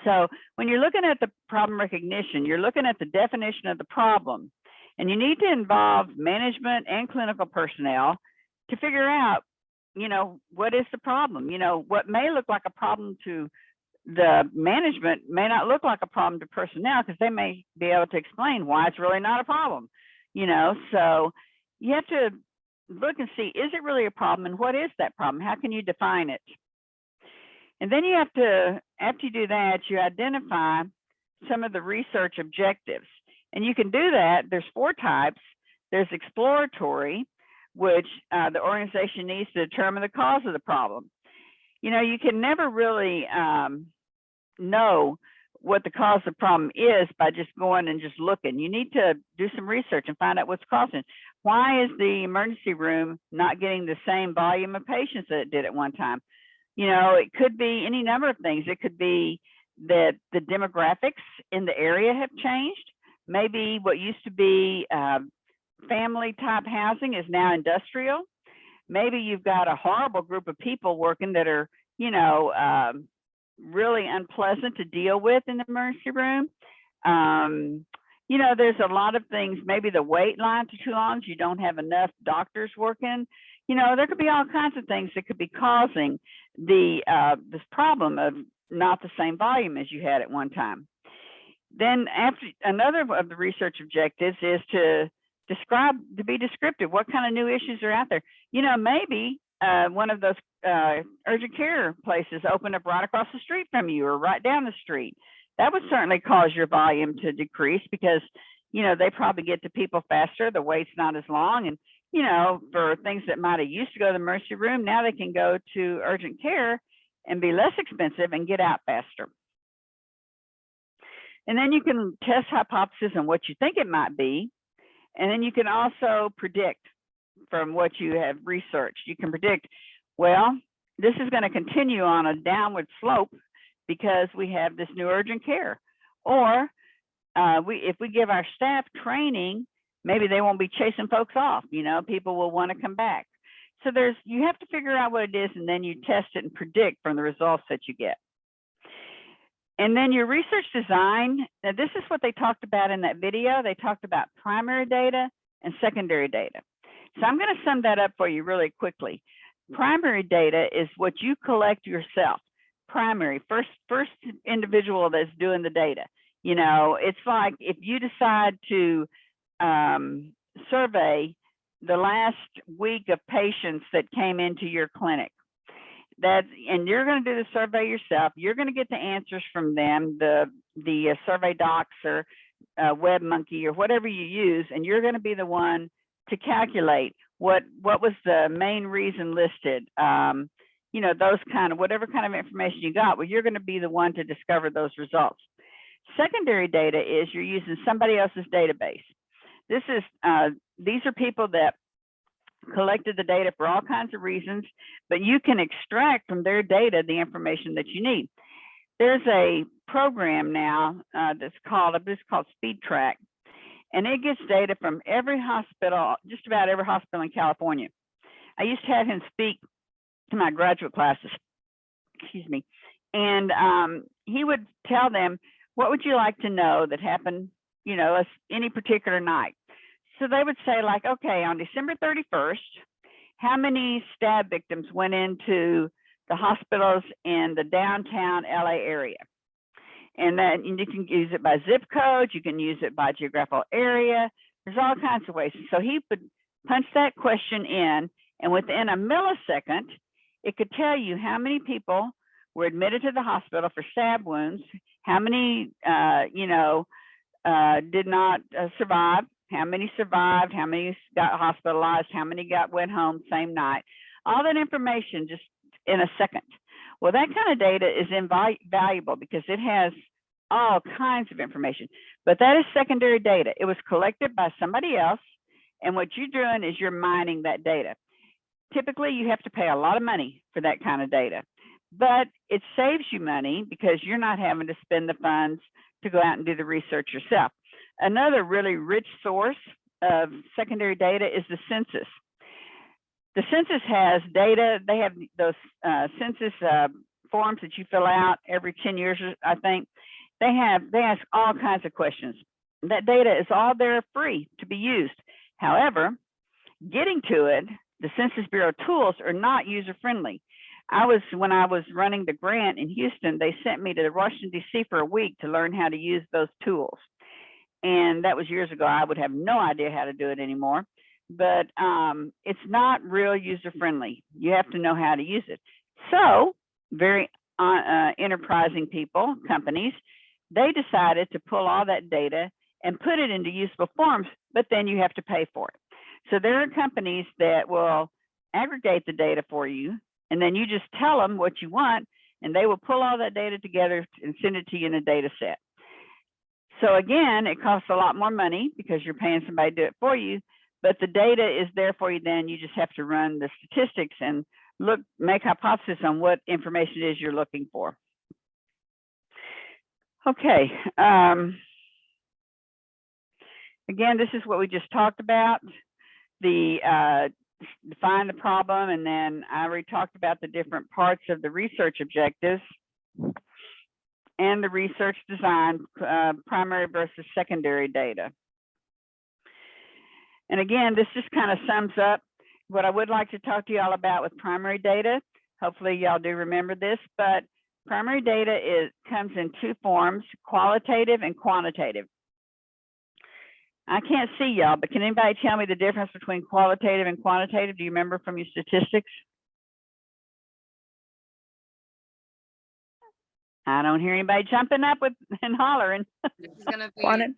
So when you're looking at the problem recognition, you're looking at the definition of the problem, and you need to involve management and clinical personnel to figure out, you know, what is the problem? You know, what may look like a problem to the management may not look like a problem to personnel because they may be able to explain why it's really not a problem, you know? So you have to look and see, is it really a problem and what is that problem? How can you define it? And then you have to, after you do that, you identify some of the research objectives. And you can do that. There's 4 types. There's exploratory, which the organization needs to determine the cause of the problem. You know, you can never really know what the cause of the problem is by just going and just looking. You need to do some research and find out what's causing it. Why is the emergency room not getting the same volume of patients that it did at one time? You know, it could be any number of things. It could be that the demographics in the area have changed. Maybe what used to be family type housing is now industrial. Maybe you've got a horrible group of people working that are, you know, really unpleasant to deal with in the emergency room. You know, there's a lot of things. Maybe the wait lines are too long. You don't have enough doctors working. You know, there could be all kinds of things that could be causing the this problem of not the same volume as you had at one time. Then after, another of the research objectives is to describe, to be descriptive. What kind of new issues are out there? You know, maybe one of those urgent care places open up right across the street from you or right down the street. That would certainly cause your volume to decrease because, you know, they probably get to people faster. The wait's not as long. And, you know, for things that might have used to go to the emergency room, now they can go to urgent care and be less expensive and get out faster. And then you can test hypothesis on what you think it might be. And then you can also predict from what you have researched. You can predict, well, this is going to continue on a downward slope because we have this new urgent care. Or if we give our staff training, maybe they won't be chasing folks off. You know, people will want to come back. So you have to figure out what it is, and then you test it and predict from the results that you get. And then your research design, now this is what they talked about in that video. They talked about primary data and secondary data. So I'm going to sum that up for you really quickly. Primary data is what you collect yourself. Primary, first individual that's doing the data. You know, it's like if you decide to survey the last week of patients that came into your clinic, and you're going to do the survey yourself. You're going to get the answers from them, the survey docs or WebMonkey or whatever you use, and you're going to be the one to calculate what was the main reason listed. You know, those kind of, whatever kind of information you got, well, you're going to be the one to discover those results. Secondary data is you're using somebody else's database. These are people that collected the data for all kinds of reasons, but you can extract from their data the information that you need. There's a program now that's called SpeedTrack, and it gets data from every hospital, just about every hospital in California. I used to have him speak to my graduate classes, excuse me, and he would tell them, what would you like to know that happened, you know, any particular night? So they would say like, okay, on December 31st, how many stab victims went into the hospitals in the downtown LA area? And then you can use it by zip code, you can use it by geographical area. There's all kinds of ways. So he would punch that question in, and within a millisecond, it could tell you how many people were admitted to the hospital for stab wounds, how many, did not survive, how many survived, how many got hospitalized, how many went home same night. All that information just in a second. Well, that kind of data is invaluable because it has all kinds of information, but that is secondary data. It was collected by somebody else, and what you're doing is you're mining that data. Typically, you have to pay a lot of money for that kind of data, but it saves you money because you're not having to spend the funds to go out and do the research yourself. Another really rich source of secondary data is the census. The census has data. They have those census forms that you fill out every 10 years, I think. They ask all kinds of questions. That data is all there free to be used. However, getting to it, the Census Bureau tools are not user-friendly. when I was running the grant in Houston, they sent me to Washington, D.C. for a week to learn how to use those tools. And that was years ago. I would have no idea how to do it anymore. But it's not real user friendly. You have to know how to use it. So very enterprising people, companies, they decided to pull all that data and put it into useful forms, but then you have to pay for it. So there are companies that will aggregate the data for you, and then you just tell them what you want, and they will pull all that data together and send it to you in a data set. So again, it costs a lot more money because you're paying somebody to do it for you, but the data is there for you. Then you just have to run the statistics and make hypothesis on what information it is you're looking for. Okay. Again, this is what we just talked about. The define the problem, and then I already talked about the different parts of the research objectives and the research design, primary versus secondary data. And again, this just kind of sums up what I would like to talk to you all about with primary data. Hopefully y'all do remember this, but primary data comes in two forms, qualitative and quantitative. I can't see y'all, but can anybody tell me the difference between qualitative and quantitative? Do you remember from your statistics? I don't hear anybody jumping up and hollering. This is gonna be Quanti- very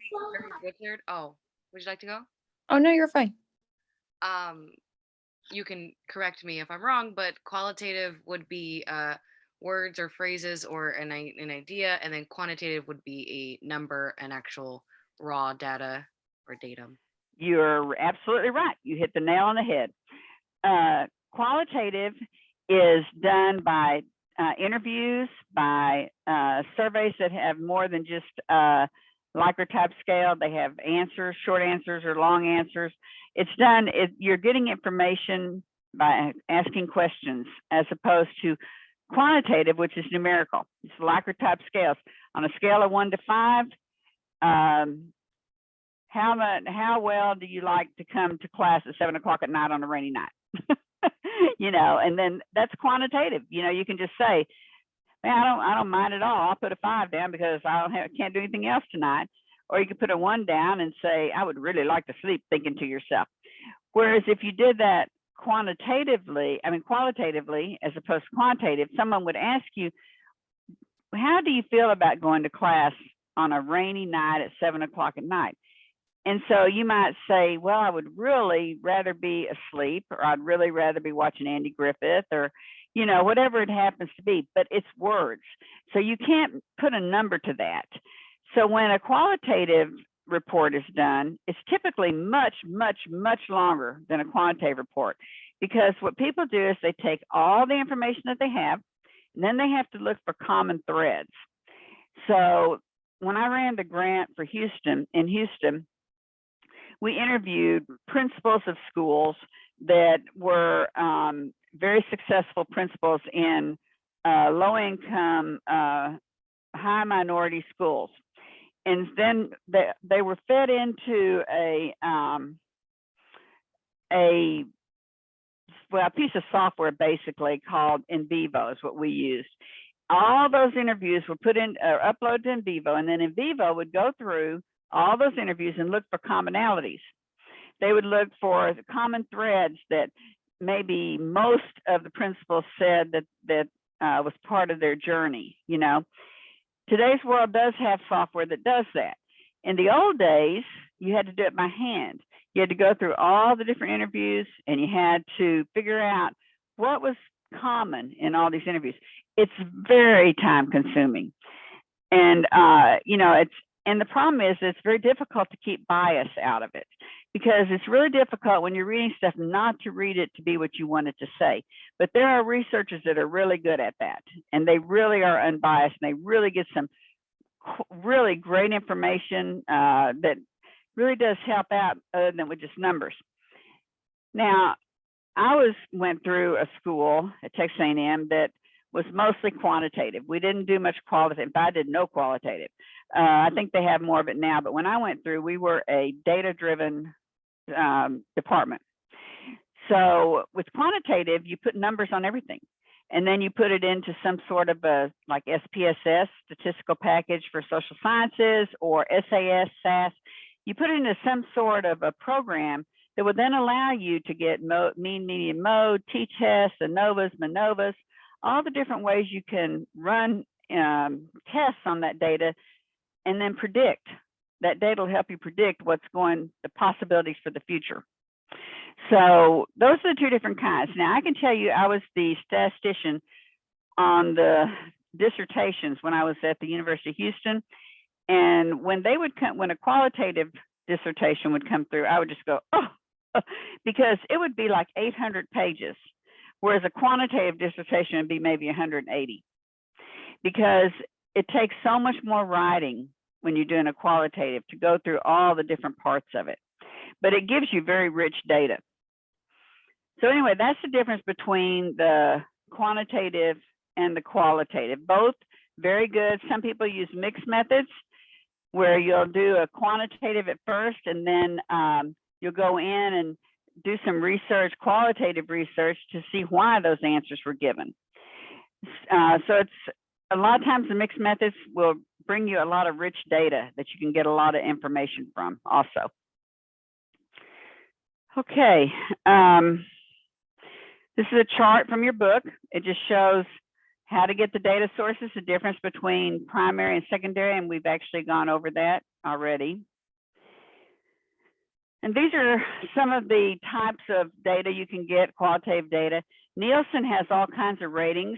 Richard. Oh, would you like to go? Oh, no, you're fine. You can correct me if I'm wrong, but qualitative would be words or phrases or an idea, and then quantitative would be a number, an actual raw data or datum. You're absolutely right. You hit the nail on the head. Qualitative is done by interviews, by surveys that have more than just Likert type scale. They have answers, short answers or long answers. It's done, you're getting information by asking questions, as opposed to quantitative, which is numerical. It's Likert type scales. On a scale of 1 to 5, how well do you like to come to class at 7 o'clock at night on a rainy night? You know, and then that's quantitative. You know, you can just say, man, I don't mind at all. I'll put a 5 down because can't do anything else tonight. Or you could put a 1 down and say, I would really like to sleep, thinking to yourself. Whereas if you did that qualitatively, as opposed to quantitative, someone would ask you, how do you feel about going to class on a rainy night at 7 o'clock at night? And so you might say, well, I would really rather be asleep, or I'd really rather be watching Andy Griffith, or, you know, whatever it happens to be, but it's words. So you can't put a number to that. So when a qualitative report is done, it's typically much, much, much longer than a quantitative report, because what people do is they take all the information that they have, and then they have to look for common threads. So when I ran the grant for Houston, we interviewed principals of schools that were very successful principals in low-income, high minority schools. And then they were fed into a piece of software basically called NVivo is what we used. All those interviews were put in, uploaded to NVivo, and then NVivo would go through all those interviews and look for commonalities. They would look for the common threads that maybe most of the principals said that was part of their journey. You know, today's world does have software that does that. In the old days, you had to do it by hand. You had to go through all the different interviews, and you had to figure out what was common in all these interviews. It's very time consuming. And, you know, and the problem is it's very difficult to keep bias out of it, because it's really difficult when you're reading stuff not to read it to be what you want it to say. But there are researchers that are really good at that, and they really are unbiased, and they really get some really great information that really does help out other than with just numbers. Now, I went through a school at Texas A&M that was mostly quantitative. We didn't do much qualitative. I did no qualitative. I think they have more of it now, but when I went through, we were a data-driven department. So with quantitative, you put numbers on everything. and then you put it into some sort of a like SPSS, statistical package for social sciences, or SAS, SAS. You put it into some sort of a program that would then allow you to get mean, median, mode, t-tests, ANOVAs, MANOVAs, all the different ways you can run tests on that data, and then predict. That data will help you predict the possibilities for the future. So those are the two different kinds. Now I can tell you, I was the statistician on the dissertations when I was at the University of Houston. And when they would come, when a qualitative dissertation would come through, I would just go, oh, because it would be like 800 pages, whereas a quantitative dissertation would be maybe 180, because it takes so much more writing when you're doing a qualitative to go through all the different parts of it, but it gives you very rich data. So anyway, that's the difference between the quantitative and the qualitative. Both very good. Some people use mixed methods where you'll do a quantitative at first, and then you'll go in and do some research, qualitative research, to see why those answers were given. So it's a lot of times the mixed methods will bring you a lot of rich data that you can get a lot of information from also. Okay, this is a chart from your book. It just shows how to get the data sources, the difference between primary and secondary, and we've actually gone over that already. And these are some of the types of data you can get, qualitative data. Nielsen has all kinds of ratings.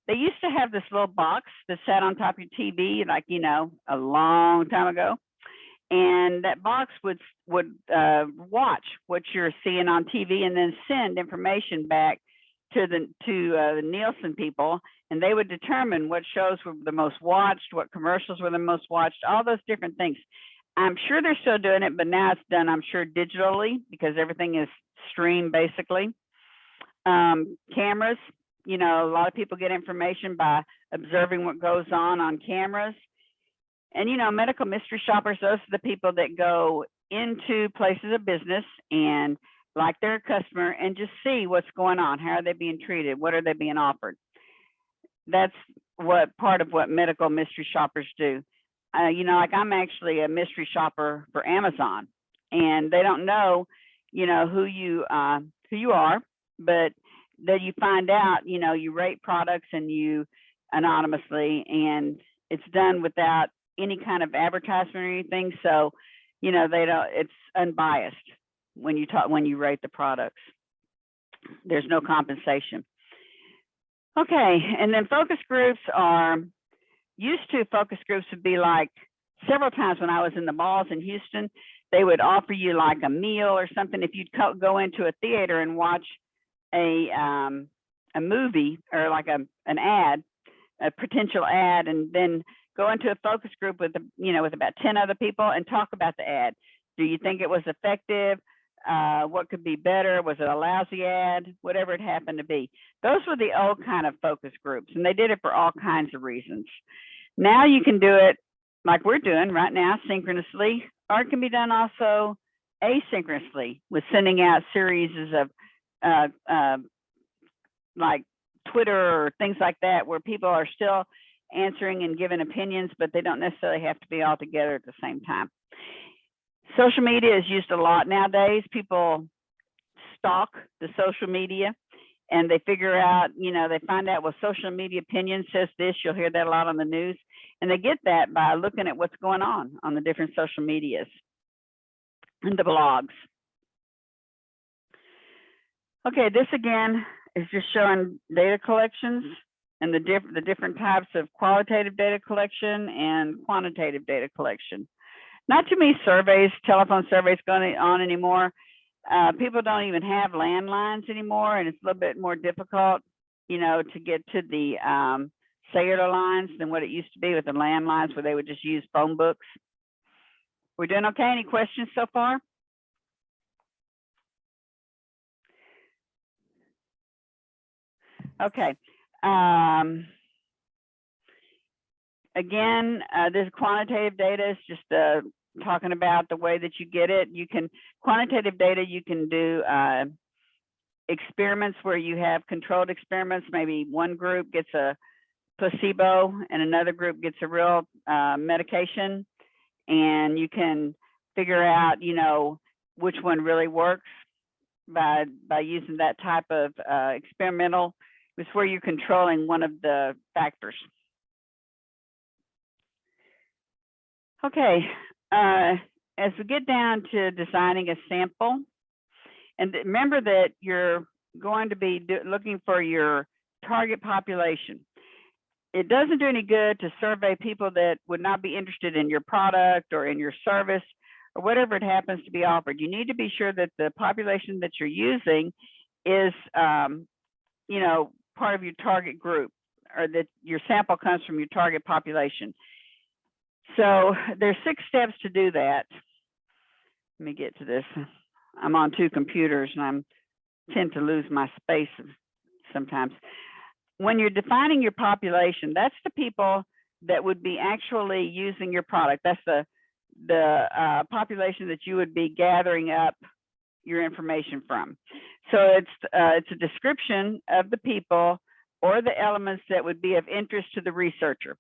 They used to have this little box that sat on top of your TV, like, you know, a long time ago. And that box would watch what you're seeing on TV and then send information back to the Nielsen people, and they would determine what shows were the most watched, what commercials were the most watched, all those different things. I'm sure they're still doing it, but now it's done, I'm sure, digitally, because everything is streamed basically. Cameras, you know, a lot of people get information by observing what goes on cameras. And, you know, medical mystery shoppers, those are the people that go into places of business and like their customer and just see what's going on. How are they being treated? What are they being offered? That's what part of what medical mystery shoppers do. You know, like I'm actually a mystery shopper for Amazon, and they don't know, you know, who you are, but then you find out, you know, you rate products and you anonymously, and it's done without any kind of advertisement or anything. So, you know, it's unbiased when you rate the products. There's no compensation. Okay, and then focus groups focus groups would be like, several times when I was in the malls in Houston, they would offer you like a meal or something if you'd go into a theater and watch a movie, or like an ad, a potential ad, and then go into a focus group with about 10 other people and talk about the ad. Do you think it was effective? What could be better? Was it a lousy ad? Whatever it happened to be. Those were the old kind of focus groups, and they did it for all kinds of reasons. Now you can do it like we're doing right now, synchronously, or it can be done also asynchronously with sending out series of like Twitter or things like that, where people are still answering and giving opinions, but they don't necessarily have to be all together at the same time. Social media is used a lot nowadays. People stalk the social media and they figure out, you know, they find out, well, social media opinion says this. You'll hear that a lot on the news. And they get that by looking at what's going on the different social medias and the blogs. Okay, this again is just showing data collections and the different types of qualitative data collection and quantitative data collection. Not too many surveys, telephone surveys going on anymore. People don't even have landlines anymore, and it's a little bit more difficult, you know, to get to the cellular lines than what it used to be with the landlines, where they would just use phone books. We're doing okay? Any questions so far? Okay. Again, this quantitative data is just talking about the way that you get it. Quantitative data you can do experiments where you have controlled experiments. Maybe one group gets a placebo and another group gets a real medication, and you can figure out, you know, which one really works by using that type of experimental. It's where you're controlling one of the factors. Okay, as we get down to designing a sample, and remember that you're going to be looking for your target population. It doesn't do any good to survey people that would not be interested in your product or in your service or whatever it happens to be offered. You need to be sure that the population that you're using is, you know, part of your target group, or that your sample comes from your target population. So there's 6 steps to do that. Let me get to this. I'm on 2 computers and I tend to lose my space sometimes. When you're defining your population, that's the people that would be actually using your product. That's the population that you would be gathering up your information from. So it's a description of the people or the elements that would be of interest to the researcher.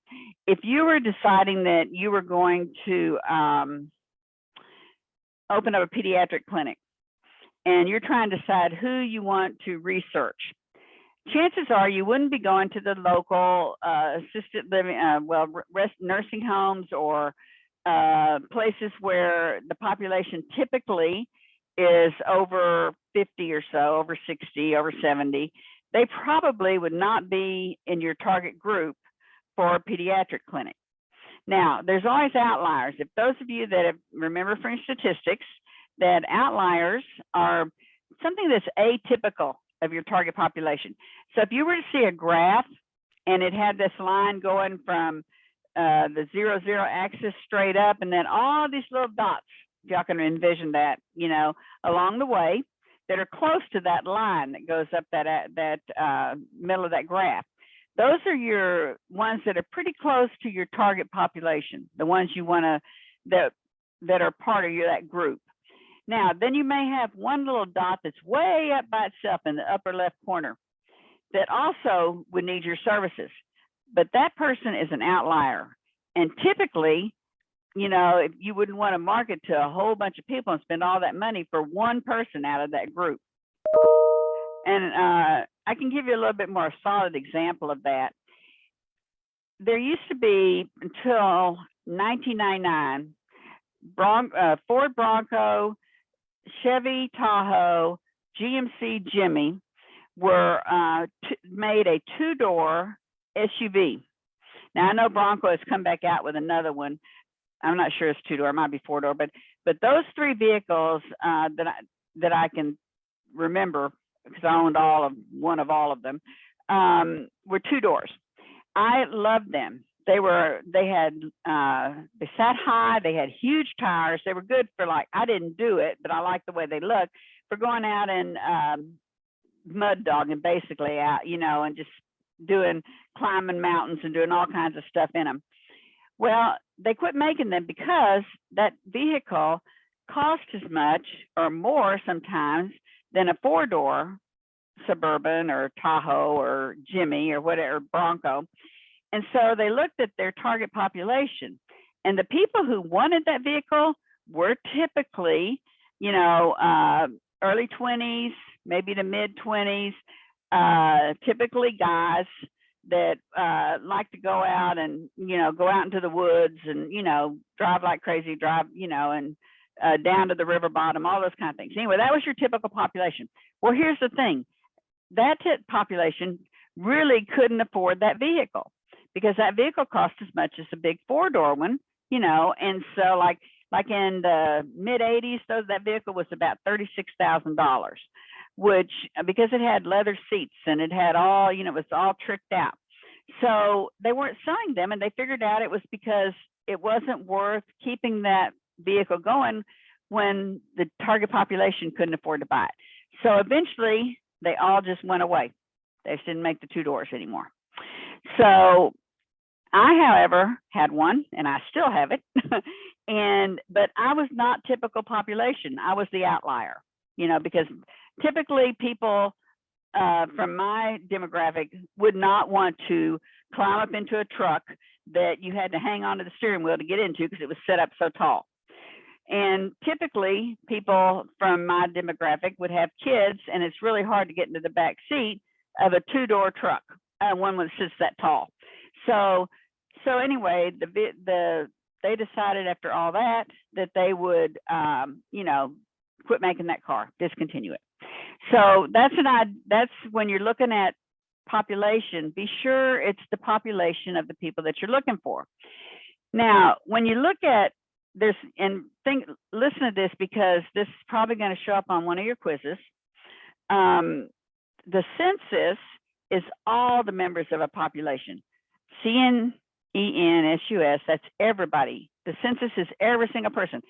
If you were deciding that you were going to open up a pediatric clinic and you're trying to decide who you want to research, chances are you wouldn't be going to the local assisted living, nursing homes or places where the population typically is over 50 or so, over 60, over 70. They probably would not be in your target group for a pediatric clinic. Now, there's always outliers. If those of you that have, remember from statistics, that outliers are something that's atypical of your target population. So if you were to see a graph and it had this line going from the 0, 0 axis straight up, and then all these little dots, if y'all can envision that, you know, along the way that are close to that line that goes up that middle of that graph. Those are your ones that are pretty close to your target population, the ones you want to, that are part of that group. Now, then you may have one little dot that's way up by itself in the upper left corner that also would need your services, but that person is an outlier. And typically, you know, if you wouldn't want to market to a whole bunch of people and spend all that money for one person out of that group. And I can give you a little bit more solid example of that. There used to be, until 1999, Ford Bronco, Chevy Tahoe, GMC Jimmy were made a 2-door SUV. Now I know Bronco has come back out with another one. I'm not sure it's 2-door, it might be 4-door, but those 3 vehicles that I can remember, because I owned one of all of them, were 2 doors. I loved them. They sat high, they had huge tires. They were good for, like, I didn't do it, but I liked the way they looked, for going out and mud dogging, basically, out, you know, and just climbing mountains and doing all kinds of stuff in them. Well, they quit making them because that vehicle cost as much or more sometimes than a 4-door Suburban or Tahoe or Jimmy or whatever, Bronco. And so they looked at their target population, and the people who wanted that vehicle were typically, you know, early 20s, maybe the mid 20s, typically guys that like to go out and, you know, go out into the woods and, you know, drive like crazy, you know, and down to the river bottom, all those kind of things. Anyway, that was your typical population. Well, here's the thing. That population really couldn't afford that vehicle, because that vehicle cost as much as a big 4-door one, you know. And so like in the mid 80s, that vehicle was about $36,000, which, because it had leather seats and it had all, you know, it was all tricked out. So they weren't selling them, and they figured out it was because it wasn't worth keeping that vehicle going when the target population couldn't afford to buy it. So eventually they all just went away. They just didn't make the 2 doors anymore. So I, however, had one, and I still have it. But I was not typical population. I was the outlier, you know, because typically people from my demographic would not want to climb up into a truck that you had to hang onto the steering wheel to get into because it was set up so tall. And typically people from my demographic would have kids, and it's really hard to get into the back seat of a two-door truck, one that sits that tall. So anyway, they decided after all that they would, quit making that car, discontinue it. So that's when you're looking at population, be sure it's the population of the people that you're looking for. Now, when you look at this listen to this, because this is probably going to show up on one of your quizzes. The census is all the members of a population. CNENSUS, that's everybody. The census is every single person.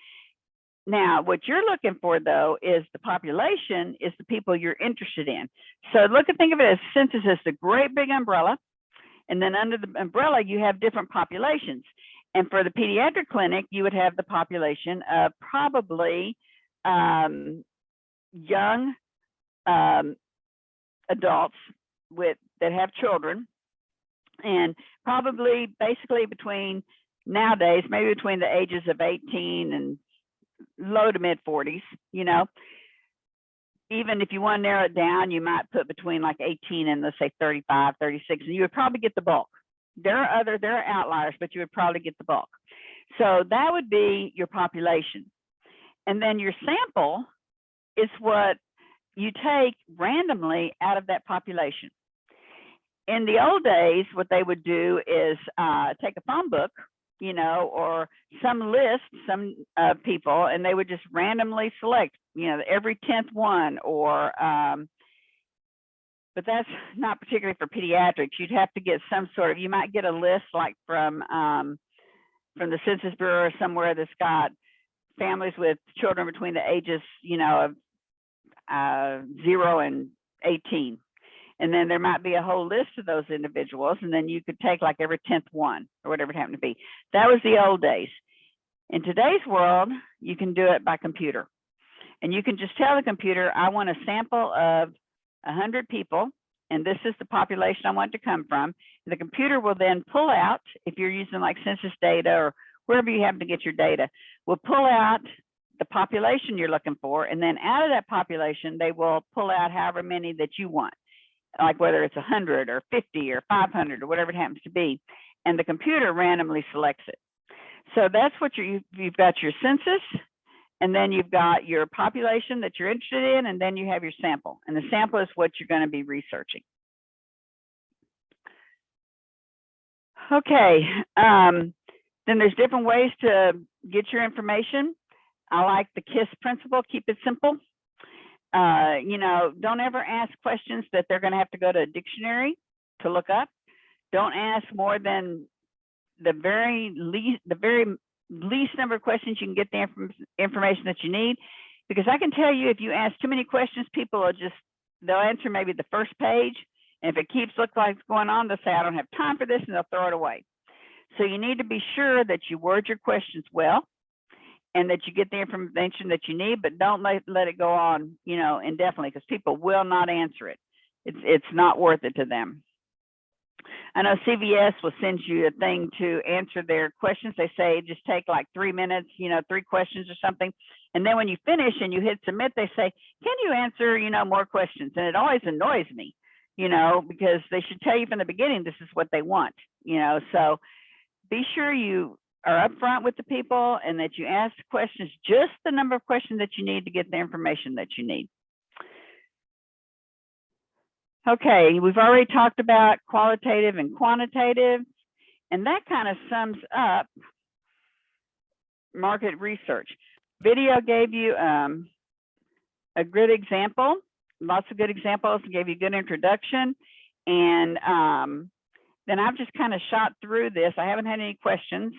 Now, what you're looking for, though, is the population, is the people you're interested in. So think of it as census as the great big umbrella. And then under the umbrella, you have different populations. And for the pediatric clinic, you would have the population of probably young adults that have children, and probably basically nowadays, maybe between the ages of 18 and low to mid 40s, even if you want to narrow it down, you might put between like 18 and let's say 35, 36, and you would probably get the bulk. There are outliers, but you would probably get the bulk. So that would be your population. And then your sample is what you take randomly out of that population. In the old days, what they would do is take a phone book, or some list, some people, and they would just randomly select, every 10th one, or but that's not particularly for pediatrics. You'd have to get some you might get a list like from the Census Bureau or somewhere that's got families with children between the ages, of 0 and 18. And then there might be a whole list of those individuals, and then you could take like every 10th one or whatever it happened to be. That was the old days. In today's world, you can do it by computer. And you can just tell the computer, I want a sample of 100 people, and this is the population I want to come from. And the computer will then pull out, if you're using like census data or wherever you happen to get your data, will pull out the population you're looking for, and then out of that population, they will pull out however many that you want, like whether it's 100 or 50 or 500 or whatever it happens to be, and the computer randomly selects it. So that's what you've got your census, and then you've got your population that you're interested in, and then you have your sample. And the sample is what you're going to be researching. Okay, then there's different ways to get your information. I like the KISS principle, keep it simple. Don't ever ask questions that they're going to have to go to a dictionary to look up. Don't ask more than the very least number of questions you can get the information that you need. Because I can tell you, if you ask too many questions, people will they'll answer maybe the first page. And if it keeps looking like it's going on, they'll say, I don't have time for this, and they'll throw it away. So you need to be sure that you word your questions well, and that you get the information that you need, but don't let it go on, indefinitely, because people will not answer it. It's not worth it to them. I know CVS will send you a thing to answer their questions. They say just take like 3 minutes, 3 questions or something. And then when you finish and you hit submit, they say, can you answer, more questions? And it always annoys me, because they should tell you from the beginning, this is what they want, so be sure you are upfront with the people and that you ask questions, just the number of questions that you need to get the information that you need. Okay, we've already talked about qualitative and quantitative, and that kind of sums up market research. Video gave you a good example, lots of good examples, gave you a good introduction, and then I've just kind of shot through this. I haven't had any questions.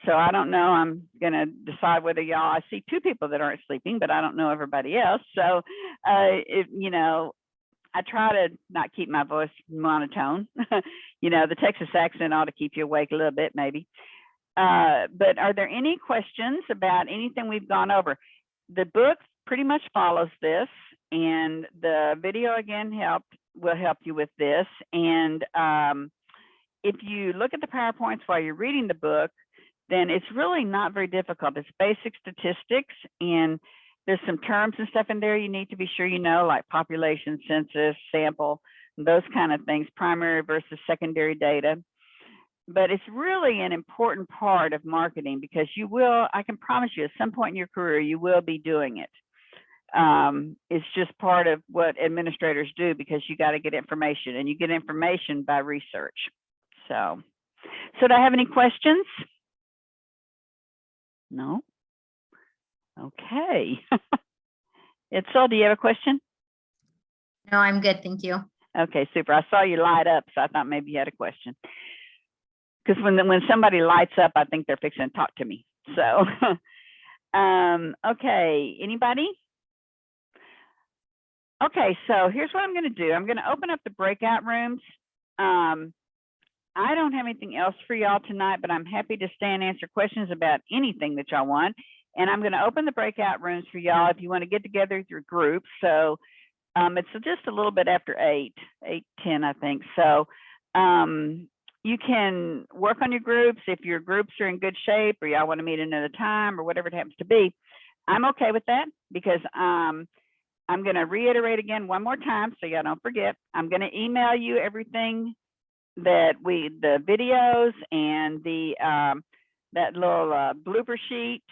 So I don't know, I'm going to decide whether I see 2 people that aren't sleeping, but I don't know everybody else. So, I try to not keep my voice monotone. The Texas accent ought to keep you awake a little bit, maybe. But are there any questions about anything we've gone over? The book pretty much follows this. and the video again will help you with this. And if you look at the PowerPoints while you're reading the book, then it's really not very difficult. It's basic statistics, and there's some terms and stuff in there you need to be sure you know, like population, census, sample, those kind of things, primary versus secondary data. But it's really an important part of marketing because I can promise you, at some point in your career, you will be doing it. It's just part of what administrators do because you got to get information, and you get information by research. So do I have any questions? No? Okay. Itzel, do you have a question? No, I'm good. Thank you. Okay, super. I saw you light up, so I thought maybe you had a question. Because when somebody lights up, I think they're fixing to talk to me. So, okay, anybody? Okay, so here's what I'm going to do. I'm going to open up the breakout rooms. I don't have anything else for y'all tonight, but I'm happy to stay and answer questions about anything that y'all want. And I'm going to open the breakout rooms for y'all if you want to get together with your group. So it's just a little bit after 8:10, I think. So you can work on your groups if your groups are in good shape, or y'all want to meet another time, or whatever it happens to be. I'm okay with that because I'm going to reiterate again one more time so y'all don't forget. I'm going to email you everything that the videos and the that little blooper sheet,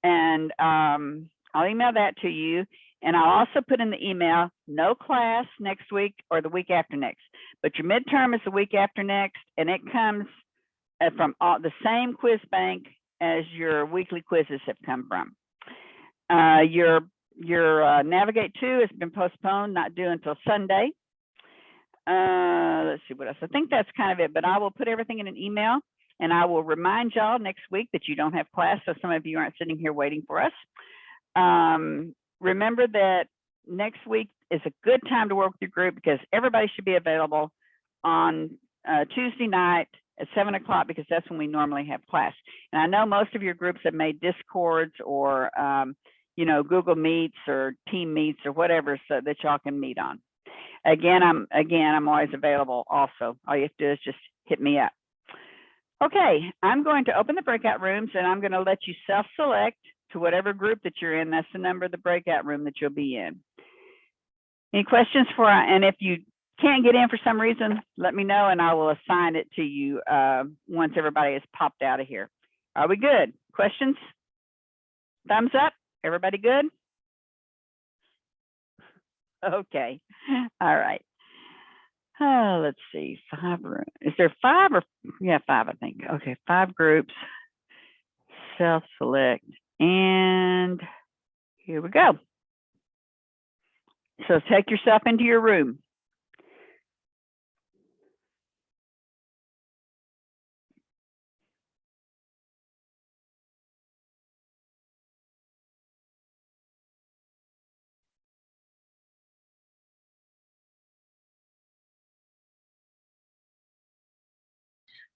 and I'll email that to you. And I'll also put in the email, no class next week or the week after next, but your midterm is the week after next, and it comes from the same quiz bank as your weekly quizzes have come from. Your Navigate 2 has been postponed, not due until Sunday. Let's see what else. I think that's kind of it, but I will put everything in an email, and I will remind y'all next week that you don't have class, so some of you aren't sitting here waiting for us. Remember that next week is a good time to work with your group because everybody should be available on Tuesday night at 7 o'clock because that's when we normally have class. And I know most of your groups have made Discords or Google Meets or Team Meets or whatever so that y'all can meet on. Again, I'm always available also. All you have to do is just hit me up. Okay, I'm going to open the breakout rooms, and I'm going to let you self-select to whatever group that you're in. That's the number of the breakout room that you'll be in. Any questions and if you can't get in for some reason, let me know and I will assign it to you once everybody has popped out of here. Are we good? Questions? Thumbs up? Everybody good? Okay. All right. Let's see. 5 rooms. Is there 5 or? Yeah, 5, I think. Okay, 5 groups. Self-select. And here we go. So take yourself into your room.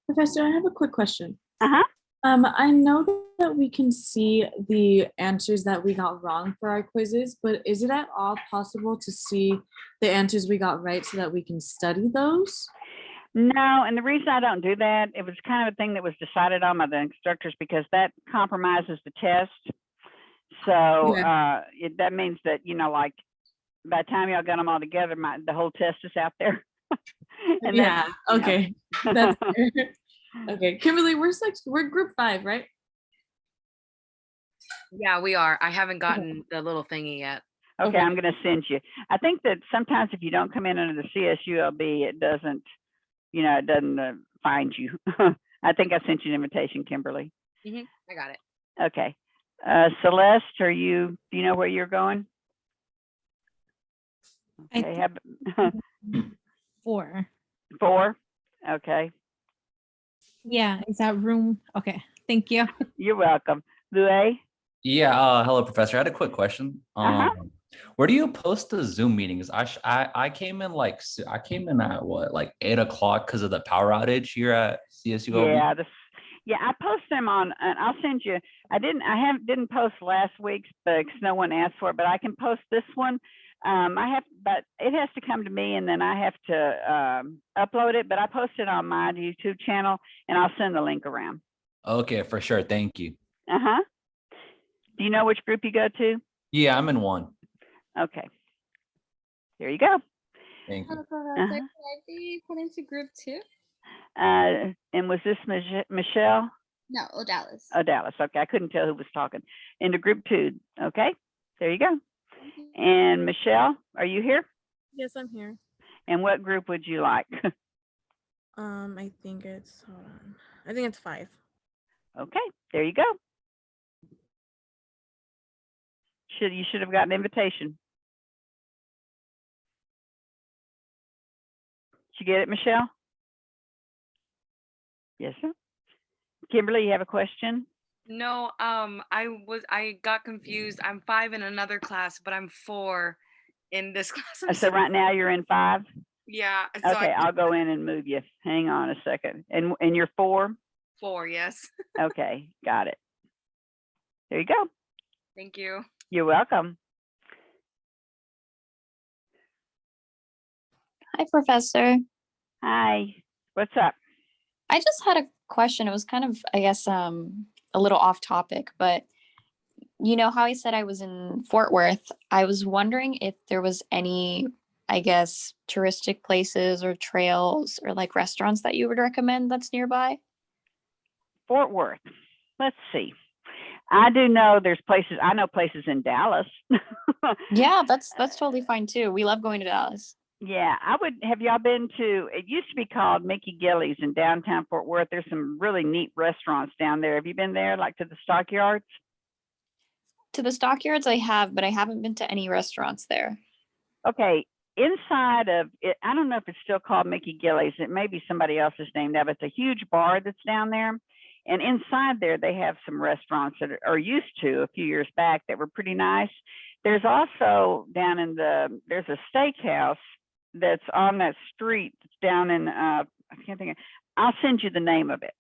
Professor, I have a quick question. Uh-huh. I know that we can see the answers that we got wrong for our quizzes, but is it at all possible to see the answers we got right so that we can study those? No, and the reason I don't do that, it was kind of a thing that was decided on by the instructors because that compromises the test. So that means that, like by the time y'all got them all together, the whole test is out there. And yeah, okay. That's okay. Kimberly, we're group 5, right? Yeah, we are. I haven't gotten the little thingy yet. Okay, I'm going to send you. I think that sometimes if you don't come in under the CSULB, it doesn't, it doesn't find you. I think I sent you an invitation, Kimberly. I got it. Okay. Celeste, do you know where you're going? Okay. 4. 4? Okay. Yeah, is that room? Okay, thank you. You're welcome. Louis? Yeah, hello, Professor. I had a quick question. Where do you post the Zoom meetings? I came in at what, like 8 o'clock because of the power outage here at CSULB? Yeah, I post them on, and I'll send you. I didn't post last week's because no one asked for it, but I can post this one. I have, but it has to come to me and then I have to upload it, but I post it on my YouTube channel and I'll send the link around. Okay, for sure. Thank you. Uh-huh. Do you know which group you go to? Yeah, I'm in one. Okay. There you go. Thank you. Uh-huh. Could I be put into group 2? And was this Michelle? No, Odalis. Oh, Dallas. Okay, I couldn't tell who was talking. Into group 2. Okay, there you go. And Michelle, are you here? Yes, I'm here. And what group would you like? I think it's, hold on. I think it's 5. Okay, there you go. You should have gotten an invitation. Did you get it, Michelle? Yes, sir. Kimberly, you have a question? No, I got confused. I'm 5 in another class, but I'm 4 in this class. I'm So right now you're in 5? Yeah. So Okay, I'll go in and move you. Hang on a second. And you're 4? 4, yes. Okay, got it. There you go. Thank you. You're welcome. Hi, Professor. Hi, what's up? I just had a question. It was kind of, I guess, a little off topic, but you know how I said I was in Fort Worth? I was wondering if there was any, I guess, touristic places or trails or like restaurants that you would recommend that's nearby. Fort Worth. Let's see. I do know there's places, I know places in Dallas. Yeah, that's totally fine too. We love going to Dallas. Yeah, have y'all been to, it used to be called Mickey Gillies in downtown Fort Worth. There's some really neat restaurants down there. Have you been there, like to the Stockyards? To the Stockyards I have, but I haven't been to any restaurants there. Okay, inside of it, I don't know if it's still called Mickey Gillies. It may be somebody else's name now, but it's a huge bar that's down there. And inside there, they have some restaurants that are used to a few years back that were pretty nice. There's also down in there's a steakhouse that's on that street that's down in, I can't think of, I'll send you the name of it.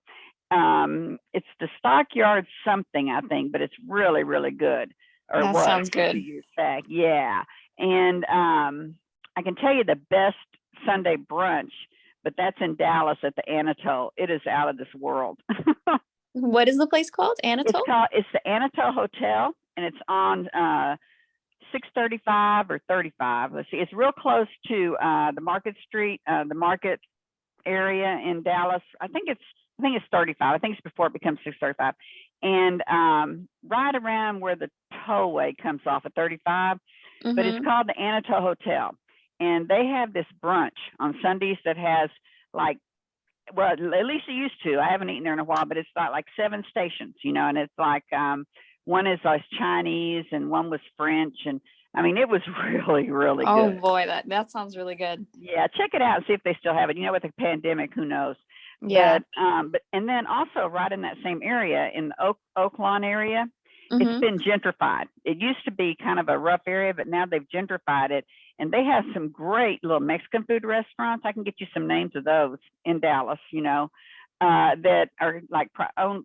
It's the Stockyard something, I think, but it's really, really good. Or That was sounds a few good. years back. Yeah. And I can tell you the best Sunday brunch, but that's in Dallas at the Anatole. It is out of this world. What is the place called? Anatole? It's the Anatole Hotel, and it's on 635 or 35. Let's see, it's real close to the Market Street, the Market area in Dallas. I think it's 35. I think it's before it becomes 635. And right around where the tollway comes off at 35, but it's called the Anatole Hotel. And they have this brunch on Sundays that has like, well, at least it used to. I haven't eaten there in a while, but it's got like 7 stations, you know, and it's like one is like Chinese and one was French. And I mean, it was really, really Oh good. boy, that sounds really good. Yeah, check it out and see if they still have it. You know, with the pandemic, who knows? Yeah. But and then also right in that same area, in the Oak Lawn area, Mhm. it's been gentrified. It used to be kind of a rough area, but now they've gentrified it. And they have some great little Mexican food restaurants. I can get you some names of those in Dallas, you know, that are like owned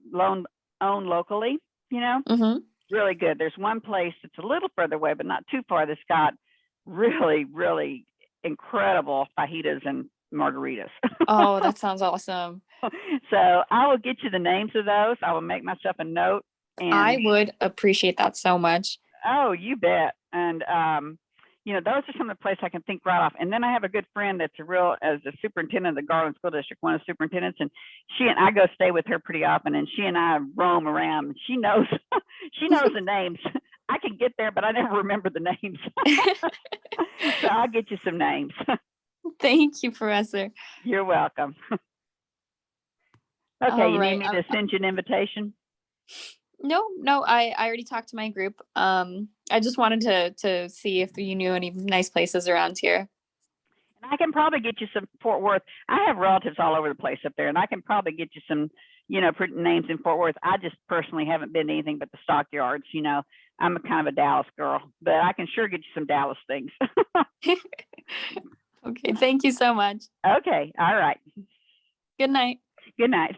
locally, you know, Mhm. really good. There's one place that's a little further away, but not too far, that's got really, really incredible fajitas and margaritas. Oh, that sounds awesome. So I will get you the names of those. I will make myself a note. And I would appreciate that so much. oh, you bet. And you know, those are some of the places I can think right off. And then I have a good friend that's as a superintendent of the Garland School District, one of the superintendents, and I go stay with her pretty often, and she and I roam around. And she knows the names. I can get there, but I never remember the names. So I'll get you some names. Thank you, Professor. You're welcome. Okay, All you right, need me to send you an invitation? No, I already talked to my group. I just wanted to see if you knew any nice places around here. And I can probably get you some Fort Worth. I have relatives all over the place up there, and I can probably get you some, you know, pretty names in Fort Worth. I just personally haven't been to anything but the Stockyards. You know, I'm a kind of a Dallas girl, but I can sure get you some Dallas things. Okay, thank you so much. Okay, all right. Good night. Good night.